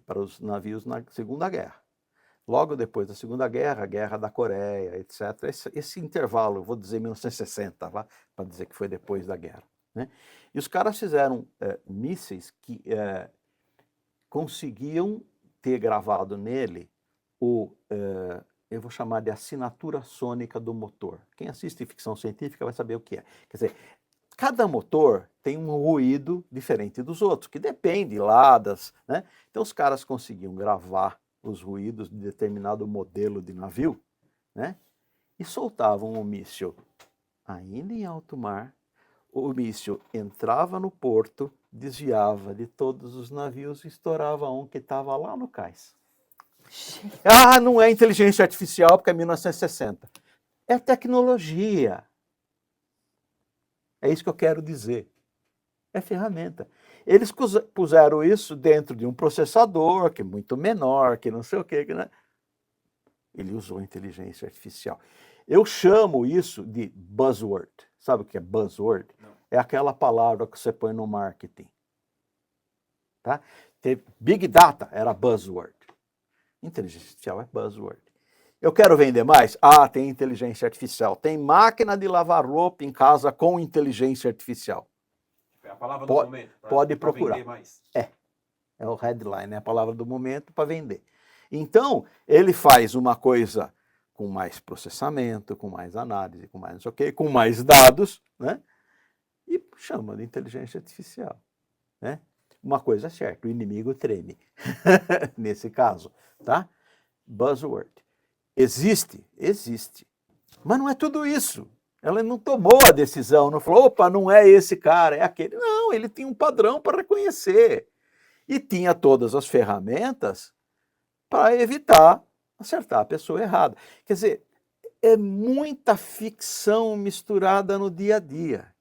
para os navios na Segunda Guerra. Logo depois da Segunda Guerra, a Guerra da Coreia, etc. Esse intervalo, eu vou dizer 1960, para dizer que foi depois da guerra. Né? E os caras fizeram mísseis que conseguiam ter gravado nele eu vou chamar de assinatura sônica do motor. Quem assiste ficção científica vai saber o que é. Quer dizer, cada motor tem um ruído diferente dos outros, que depende lá das... Né? Então os caras conseguiam gravar os ruídos de determinado modelo de navio, né? E soltavam o míssil ainda em alto mar. O míssil entrava no porto, desviava de todos os navios e estourava um que estava lá no cais. Ah, não é inteligência artificial porque é 1960. É tecnologia. É isso que eu quero dizer. É ferramenta. Eles puseram isso dentro de um processador que é muito menor, que não sei o quê. Né? Ele usou inteligência artificial. Eu chamo isso de buzzword. Sabe o que é buzzword? Não. É aquela palavra que você põe no marketing. Tá? Big Data era buzzword. Inteligência artificial é buzzword. Eu quero vender mais? Ah, tem inteligência artificial. Tem máquina de lavar roupa em casa com inteligência artificial. É a palavra do momento. Pode procurar. Vender mais. É o headline, é a palavra do momento para vender. Então, ele faz uma coisa com mais processamento, com mais análise, com mais não sei o quê, com mais dados, né? E chama de inteligência artificial. Né? Uma coisa é certa, o inimigo treme. Nesse caso, tá? Buzzword. Existe? Existe. Mas não é tudo isso. Ela não tomou a decisão, não falou, opa, não é esse cara, é aquele. Não, ele tinha um padrão para reconhecer. E tinha todas as ferramentas para evitar acertar a pessoa errada. Quer dizer, é muita ficção misturada no dia a dia.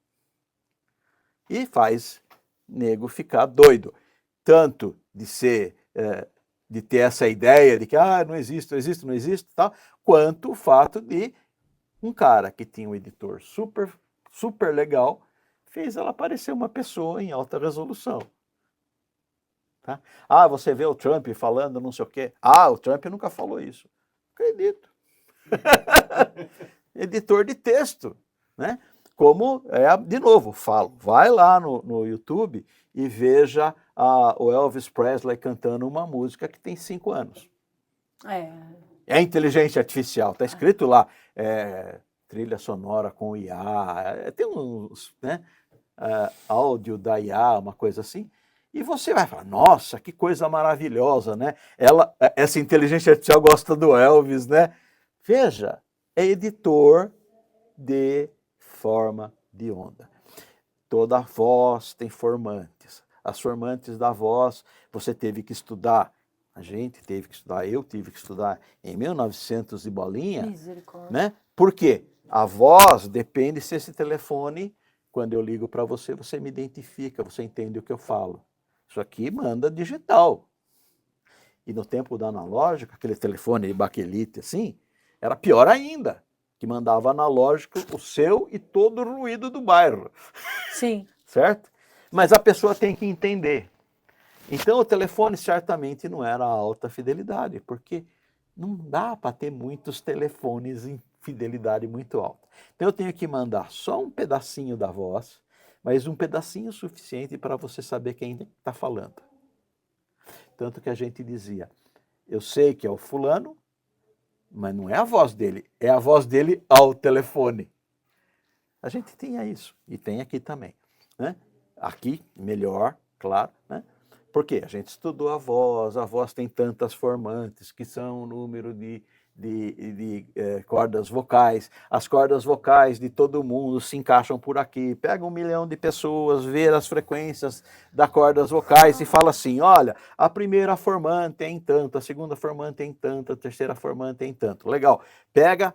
E faz nego ficar doido. Tanto de ser, de ter essa ideia de que não existe, não existe, tal, quanto o fato de um cara que tinha um editor super legal fez ela parecer uma pessoa em alta resolução. Tá? Você vê o Trump falando não sei o quê. O Trump nunca falou isso. Acredito. Editor de texto, né? Como, de novo, falo, vai lá no YouTube e veja o Elvis Presley cantando uma música que tem 5 anos. É inteligência artificial, está escrito lá, trilha sonora com IA, tem uns, né, áudio da IA, uma coisa assim, e você vai falar, nossa, que coisa maravilhosa, né? Essa inteligência artificial gosta do Elvis, né? Veja, é editor de forma de onda. Toda voz tem formantes. As formantes da voz você teve que estudar. A gente teve que estudar, eu tive que estudar em 1900 e bolinha. Misericórdia. Né? Por quê? A voz depende se esse telefone, quando eu ligo para você, você me identifica, você entende o que eu falo. Isso aqui manda digital. E no tempo da analógica, aquele telefone de baquelite assim, era pior ainda, que mandava analógico o seu e todo o ruído do bairro. Sim. Certo? Mas a pessoa tem que entender. Então o telefone certamente não era alta fidelidade, porque não dá para ter muitos telefones em fidelidade muito alta. Então eu tenho que mandar só um pedacinho da voz, mas um pedacinho suficiente para você saber quem está falando. Tanto que a gente dizia, eu sei que é o fulano, mas não é a voz dele, é a voz dele ao telefone. A gente tinha isso, e tem aqui também. Né? Aqui, melhor, claro, né? Porque a gente estudou a voz tem tantas formantes, que são o número de cordas vocais. As cordas vocais de todo mundo se encaixam por aqui. Pega 1 milhão de pessoas, vê as frequências das cordas vocais e fala assim, olha, a primeira formante é em tanto, a segunda formante é em tanto, a terceira formante é em tanto. Legal. Pega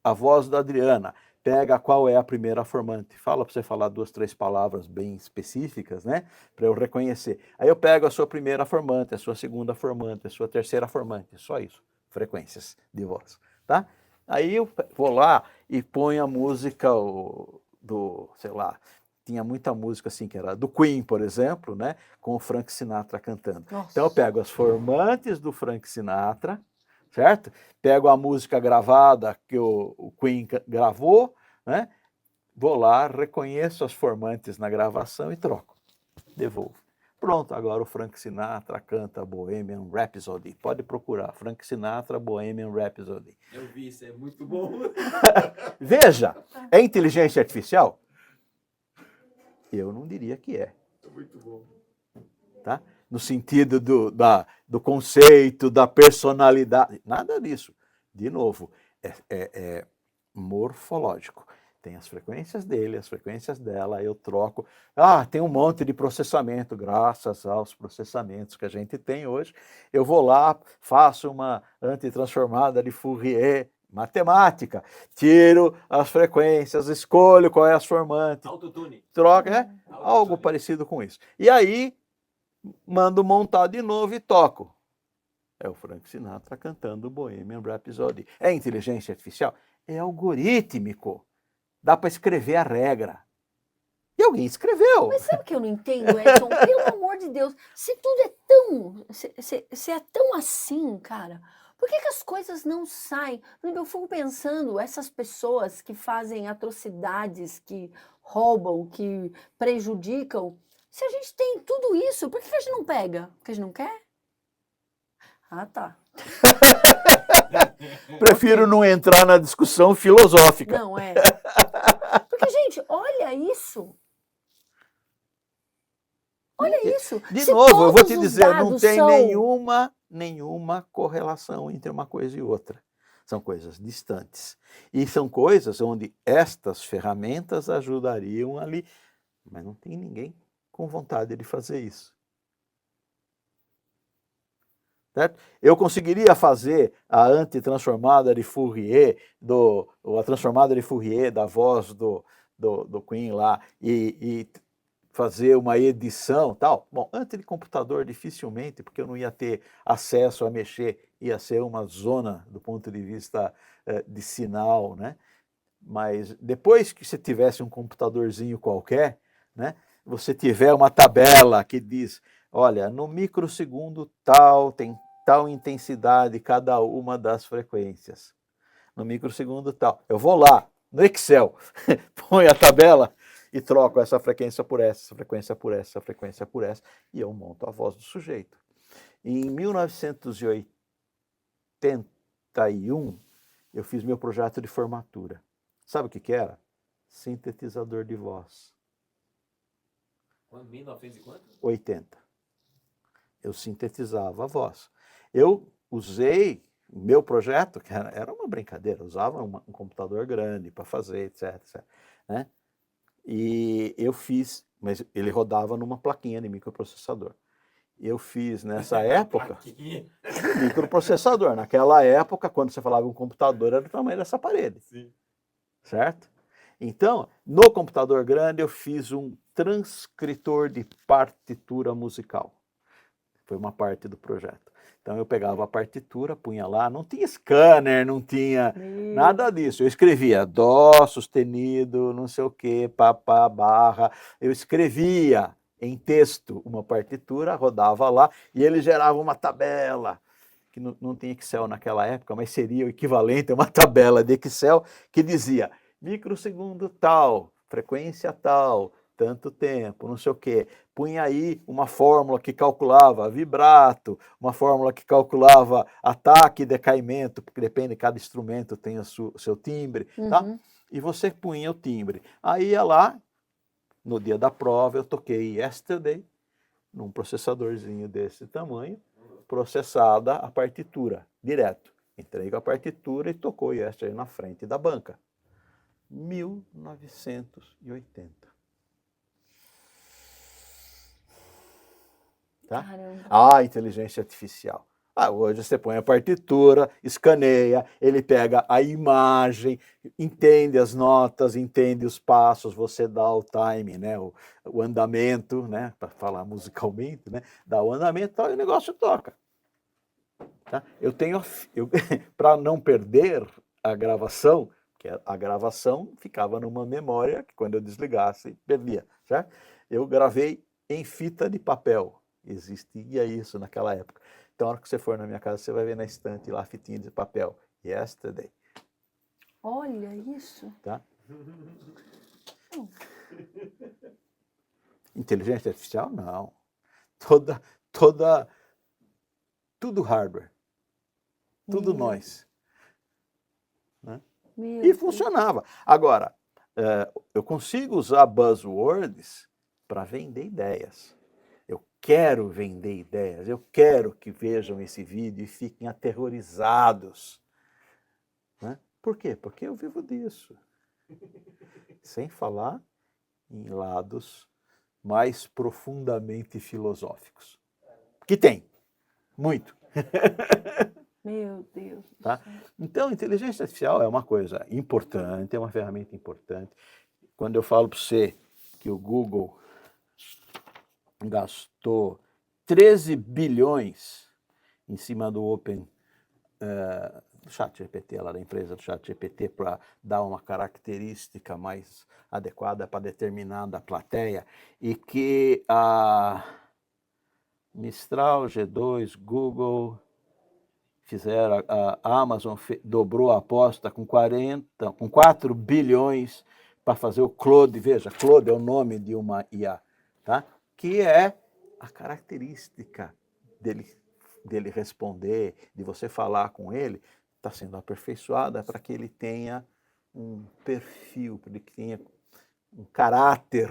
a voz da Adriana, pega qual é a primeira formante. Fala para você falar 2, 3 palavras bem específicas, né? Para eu reconhecer. Aí eu pego a sua primeira formante, a sua segunda formante, a sua terceira formante. Só isso. Frequências de voz, tá? Aí eu vou lá e ponho a música sei lá, tinha muita música assim que era do Queen, por exemplo, né? Com o Frank Sinatra cantando. Nossa. Então eu pego as formantes do Frank Sinatra, certo? Pego a música gravada que o Queen gravou, né? Vou lá, reconheço as formantes na gravação e troco. Devolvo. Pronto, agora o Frank Sinatra canta Bohemian Rhapsody. Pode procurar, Frank Sinatra, Bohemian Rhapsody. Eu vi, isso é muito bom. Veja, é inteligência artificial? Eu não diria que é. É muito bom. Tá? No sentido do conceito, da personalidade, nada disso. De novo, é morfológico. Tem as frequências dele, as frequências dela, eu troco. Tem um monte de processamento, graças aos processamentos que a gente tem hoje. Eu vou lá, faço uma antitransformada de Fourier, matemática, tiro as frequências, escolho qual é as formantes, Autotune. troca, algo parecido com isso. E aí, mando montar de novo e toco. É o Frank Sinatra cantando Bohemian Rhapsody. É inteligência artificial? É algorítmico. Dá para escrever a regra. E alguém escreveu. Mas sabe o que eu não entendo, Edson? Pelo amor de Deus, se tudo é tão. Se é tão assim, cara, por que as coisas não saem? Por exemplo, eu fico pensando, essas pessoas que fazem atrocidades, que roubam, que prejudicam, se a gente tem tudo isso, por que a gente não pega? Porque a gente não quer? Ah, tá. Prefiro não entrar na discussão filosófica. Não, é. Porque, gente, olha isso. Olha isso. De Se novo, eu vou te todos os dizer, não dados tem são- nenhuma correlação entre uma coisa e outra. São coisas distantes. E são coisas onde estas ferramentas ajudariam ali. Mas não tem ninguém com vontade de fazer isso. Certo? Eu conseguiria fazer a antitransformada de Fourier, a transformada de Fourier da voz do Queen lá, e fazer uma edição tal. Bom, antes de computador, dificilmente, porque eu não ia ter acesso a mexer, ia ser uma zona do ponto de vista de sinal, né? Mas depois que você tivesse um computadorzinho qualquer, né? Você tiver uma tabela que diz, olha, no microsegundo tal, tem tal intensidade cada uma das frequências. No microsegundo tal. Eu vou lá, no Excel, ponho a tabela e troco essa frequência por essa frequência por essa frequência por essa, e eu monto a voz do sujeito. Em 1981, eu fiz meu projeto de formatura. Sabe o que era? Sintetizador de voz. 1900 e quanto? 80. Eu sintetizava a voz. Eu usei o meu projeto, que era uma brincadeira, usava um computador grande para fazer, etc, né? E eu fiz, mas ele rodava numa plaquinha de microprocessador. Eu fiz nessa época, microprocessador. Naquela época, quando você falava um computador, era do tamanho dessa parede. Sim. Certo? Então, no computador grande, eu fiz um transcritor de partitura musical. Foi uma parte do projeto. Então, eu pegava a partitura, punha lá, não tinha scanner, não tinha nada disso. Eu escrevia dó sustenido, não sei o quê, papá, barra. Eu escrevia em texto uma partitura, rodava lá, e ele gerava uma tabela, que não tinha Excel naquela época, mas seria o equivalente a uma tabela de Excel, que dizia microsegundo tal, frequência tal, tanto tempo, não sei o quê. Punha aí uma fórmula que calculava vibrato, uma fórmula que calculava ataque e decaimento, porque depende, cada instrumento tem o seu timbre, tá? E você punha o timbre. Aí ia lá, no dia da prova, eu toquei Yesterday, num processadorzinho desse tamanho, processada a partitura, direto. Entrei com a partitura e tocou Yesterday na frente da banca. 1980. Tá? Caramba. Ah, inteligência artificial. Ah, hoje você põe a partitura, escaneia, ele pega a imagem, entende as notas, entende os passos, você dá o time, né, o andamento, né, para falar musicalmente, né, dá o andamento e o negócio toca. Tá? Para não perder a gravação, que a gravação ficava numa memória que quando eu desligasse, perdia. Certo? Eu gravei em fita de papel. Existia isso naquela época. Então, na hora que você for na minha casa, você vai ver na estante lá a fitinha de papel. Yesterday. Olha isso. Tá? Inteligência artificial? Não. Tudo hardware. Tudo Meu. nós. Né? Meu E Deus. funcionava. Agora, eu consigo usar buzzwords para vender ideias. Eu quero vender ideias. Eu quero que vejam esse vídeo e fiquem aterrorizados. Né? Por quê? Porque eu vivo disso. Sem falar em lados mais profundamente filosóficos. Que tem. Muito. Meu Deus. Tá? Então, inteligência artificial é uma coisa importante, é uma ferramenta importante. Quando eu falo para você que o Google gastou 13 bilhões em cima do do ChatGPT, lá da empresa do ChatGPT, para dar uma característica mais adequada para determinada plateia, e que a Mistral, G2, Google fizeram, a Amazon dobrou a aposta com 4 bilhões para fazer o Claude. Veja, Claude é o nome de uma IA, tá? Que é a característica dele responder, de você falar com ele, está sendo aperfeiçoada para que ele tenha um perfil, para que tenha um caráter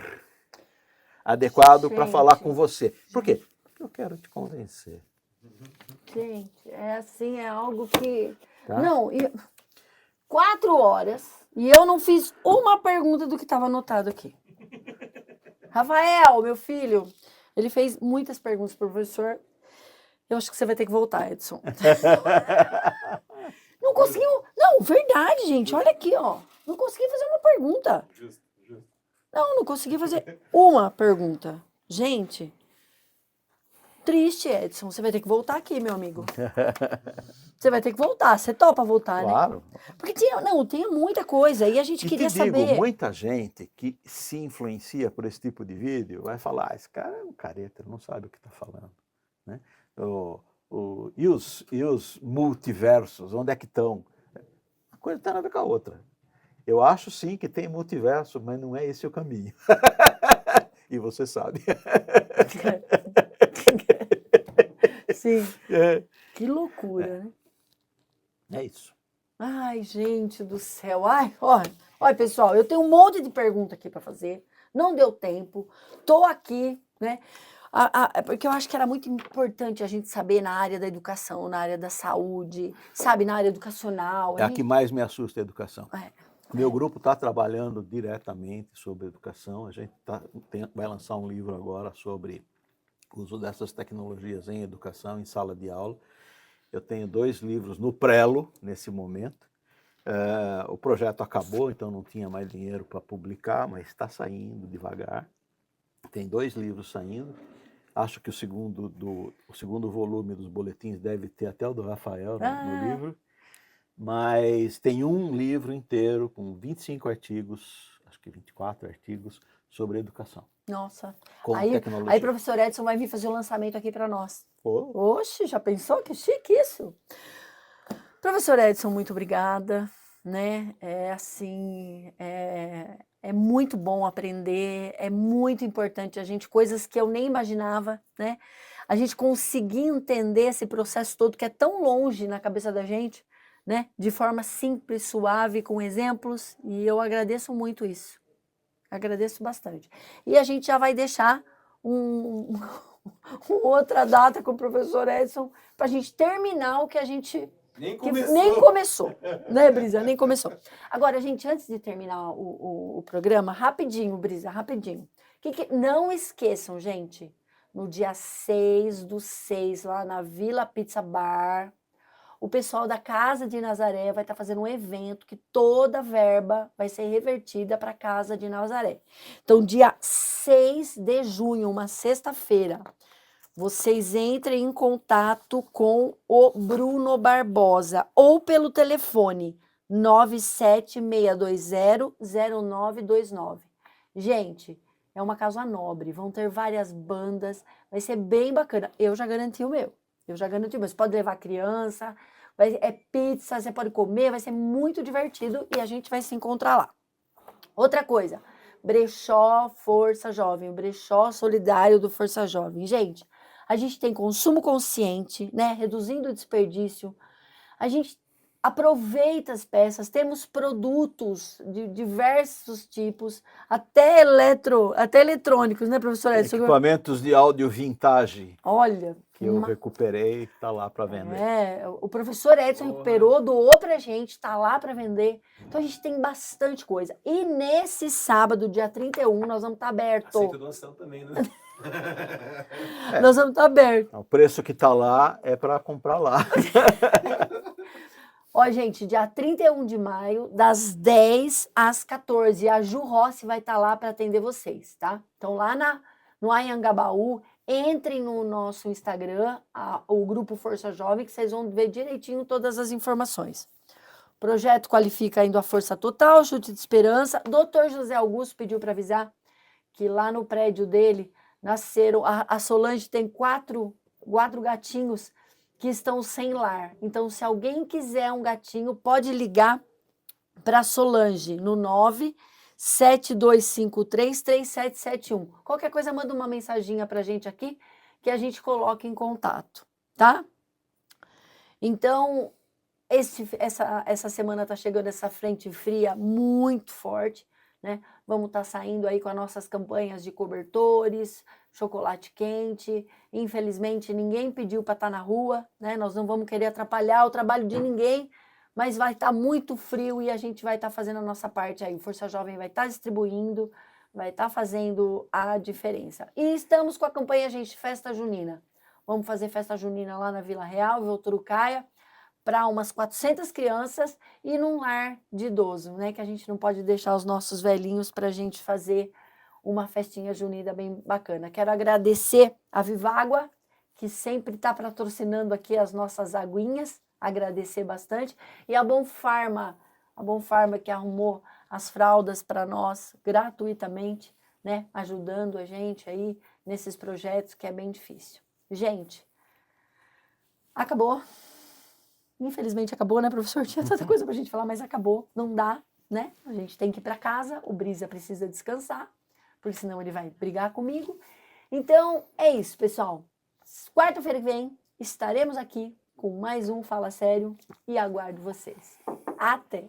adequado para falar com você. Por quê? Porque eu quero te convencer. Gente, é assim, é algo que... Tá? Não, 4 horas e eu não fiz uma pergunta do que estava anotado aqui. Rafael, meu filho, ele fez muitas perguntas para o professor. Eu acho que você vai ter que voltar, Edson. Não conseguiu... Não, verdade, gente. Olha aqui, ó. Não consegui fazer uma pergunta. Justo. Não consegui fazer uma pergunta. Gente, triste, Edson. Você vai ter que voltar aqui, meu amigo. Você vai ter que voltar. Você topa voltar, Claro. né? Porque tinha muita coisa e a gente E queria te digo, saber. muita gente que se influencia por esse tipo de vídeo vai falar, esse cara é um careta, ele não sabe o que está falando. Né? E os multiversos, onde é que estão? Uma coisa tem a ver com a outra. Eu acho sim que tem multiverso, mas não é esse o caminho. E você sabe. Sim. É, Que loucura, né? é isso. Ai, gente do céu. Ai, olha, pessoal, eu tenho um monte de pergunta aqui para fazer. Não deu tempo. Tô aqui, né? Porque eu acho que era muito importante a gente saber na área da educação, na área da saúde, sabe, na área educacional. É a que mais me assusta a educação. Meu grupo está trabalhando diretamente sobre educação. A gente vai lançar um livro agora sobre o uso dessas tecnologias em educação, em sala de aula. Eu tenho 2 livros no prelo, nesse momento. O projeto acabou, então não tinha mais dinheiro para publicar, mas está saindo devagar. Tem 2 livros saindo. Acho que o segundo volume dos boletins deve ter até o do Rafael no livro. Mas tem um livro inteiro com 25 artigos, acho que 24 artigos, sobre educação. Nossa. Com Aí tecnologia. o professor Edson vai vir fazer o lançamento aqui para nós. Oh. Oxe, já pensou? Que chique isso. Professor Edson, muito obrigada. Né? É muito bom aprender, é muito importante a gente, coisas que eu nem imaginava, né? A gente conseguir entender esse processo todo que é tão longe na cabeça da gente, né? De forma simples, suave, com exemplos, e eu agradeço muito isso. Agradeço bastante. E a gente já vai deixar outra data com o professor Edson para a gente terminar o que a gente Nem que começou. nem começou, né, Brisa? Nem começou. Agora, gente, antes de terminar o programa, rapidinho, Brisa, rapidinho. Não esqueçam, gente, no dia 6/6, lá na Vila Pizza Bar, o pessoal da Casa de Nazaré vai estar fazendo um evento que toda a verba vai ser revertida para a Casa de Nazaré. Então, dia 6 de junho, uma sexta-feira, vocês entrem em contato com o Bruno Barbosa ou pelo telefone 976200929. Gente, é uma casa nobre, vão ter várias bandas, vai ser bem bacana. Eu já garanti o meu. Você pode levar criança, é pizza, você pode comer, vai ser muito divertido e a gente vai se encontrar lá. Outra coisa, brechó Força Jovem, o brechó solidário do Força Jovem. Gente, a gente tem consumo consciente, né? Reduzindo o desperdício. A gente aproveita as peças, temos produtos de diversos tipos, até eletrônicos, né, professora Edson? Equipamentos de áudio vintage Olha, que eu recuperei, está lá para vender. o professor Edson recuperou, doou para a gente, está lá para vender. Então a gente tem bastante coisa. E nesse sábado, dia 31, nós vamos estar abertos. Aceita doação também, né? Nós vamos estar abertos. O preço que está lá é para comprar lá. Ó, gente, dia 31 de maio, das 10 às 14. A Ju Rossi vai estar lá para atender vocês, tá? Então, lá no Anhangabaú, entrem no nosso Instagram, o Grupo Força Jovem, que vocês vão ver direitinho todas as informações. O projeto qualifica ainda a força total, chute de esperança. Dr. José Augusto pediu para avisar que lá no prédio dele nasceram, a Solange tem quatro gatinhos que estão sem lar. Então, se alguém quiser um gatinho, pode ligar para Solange no 972533771. Qualquer coisa, manda uma mensaginha para a gente aqui que a gente coloca em contato, tá? Então, essa semana está chegando essa frente fria muito forte, né? Vamos estar saindo aí com as nossas campanhas de cobertores, chocolate quente. Infelizmente, ninguém pediu para estar na rua, né? Nós não vamos querer atrapalhar o trabalho de ninguém, mas vai estar muito frio e a gente vai estar fazendo a nossa parte aí. O Força Jovem vai estar distribuindo, vai estar fazendo a diferença. E estamos com a campanha, gente, Festa Junina. Vamos fazer Festa Junina lá na Vila Real, Voturucaia, para umas 400 crianças e num lar de idoso, né? Que a gente não pode deixar os nossos velhinhos para a gente fazer uma festinha junina bem bacana. Quero agradecer a Vivágua, que sempre está patrocinando aqui as nossas aguinhas, agradecer bastante, e a Bom Farma que arrumou as fraldas para nós gratuitamente, né? Ajudando a gente aí nesses projetos que é bem difícil. Gente, acabou. Infelizmente acabou, né, professor? Tinha tanta coisa para a gente falar, mas acabou. Não dá, né? A gente tem que ir para casa, o Brisa precisa descansar, porque senão ele vai brigar comigo. Então, é isso, pessoal. Quarta-feira que vem, estaremos aqui com mais um Fala Sério e aguardo vocês. Até!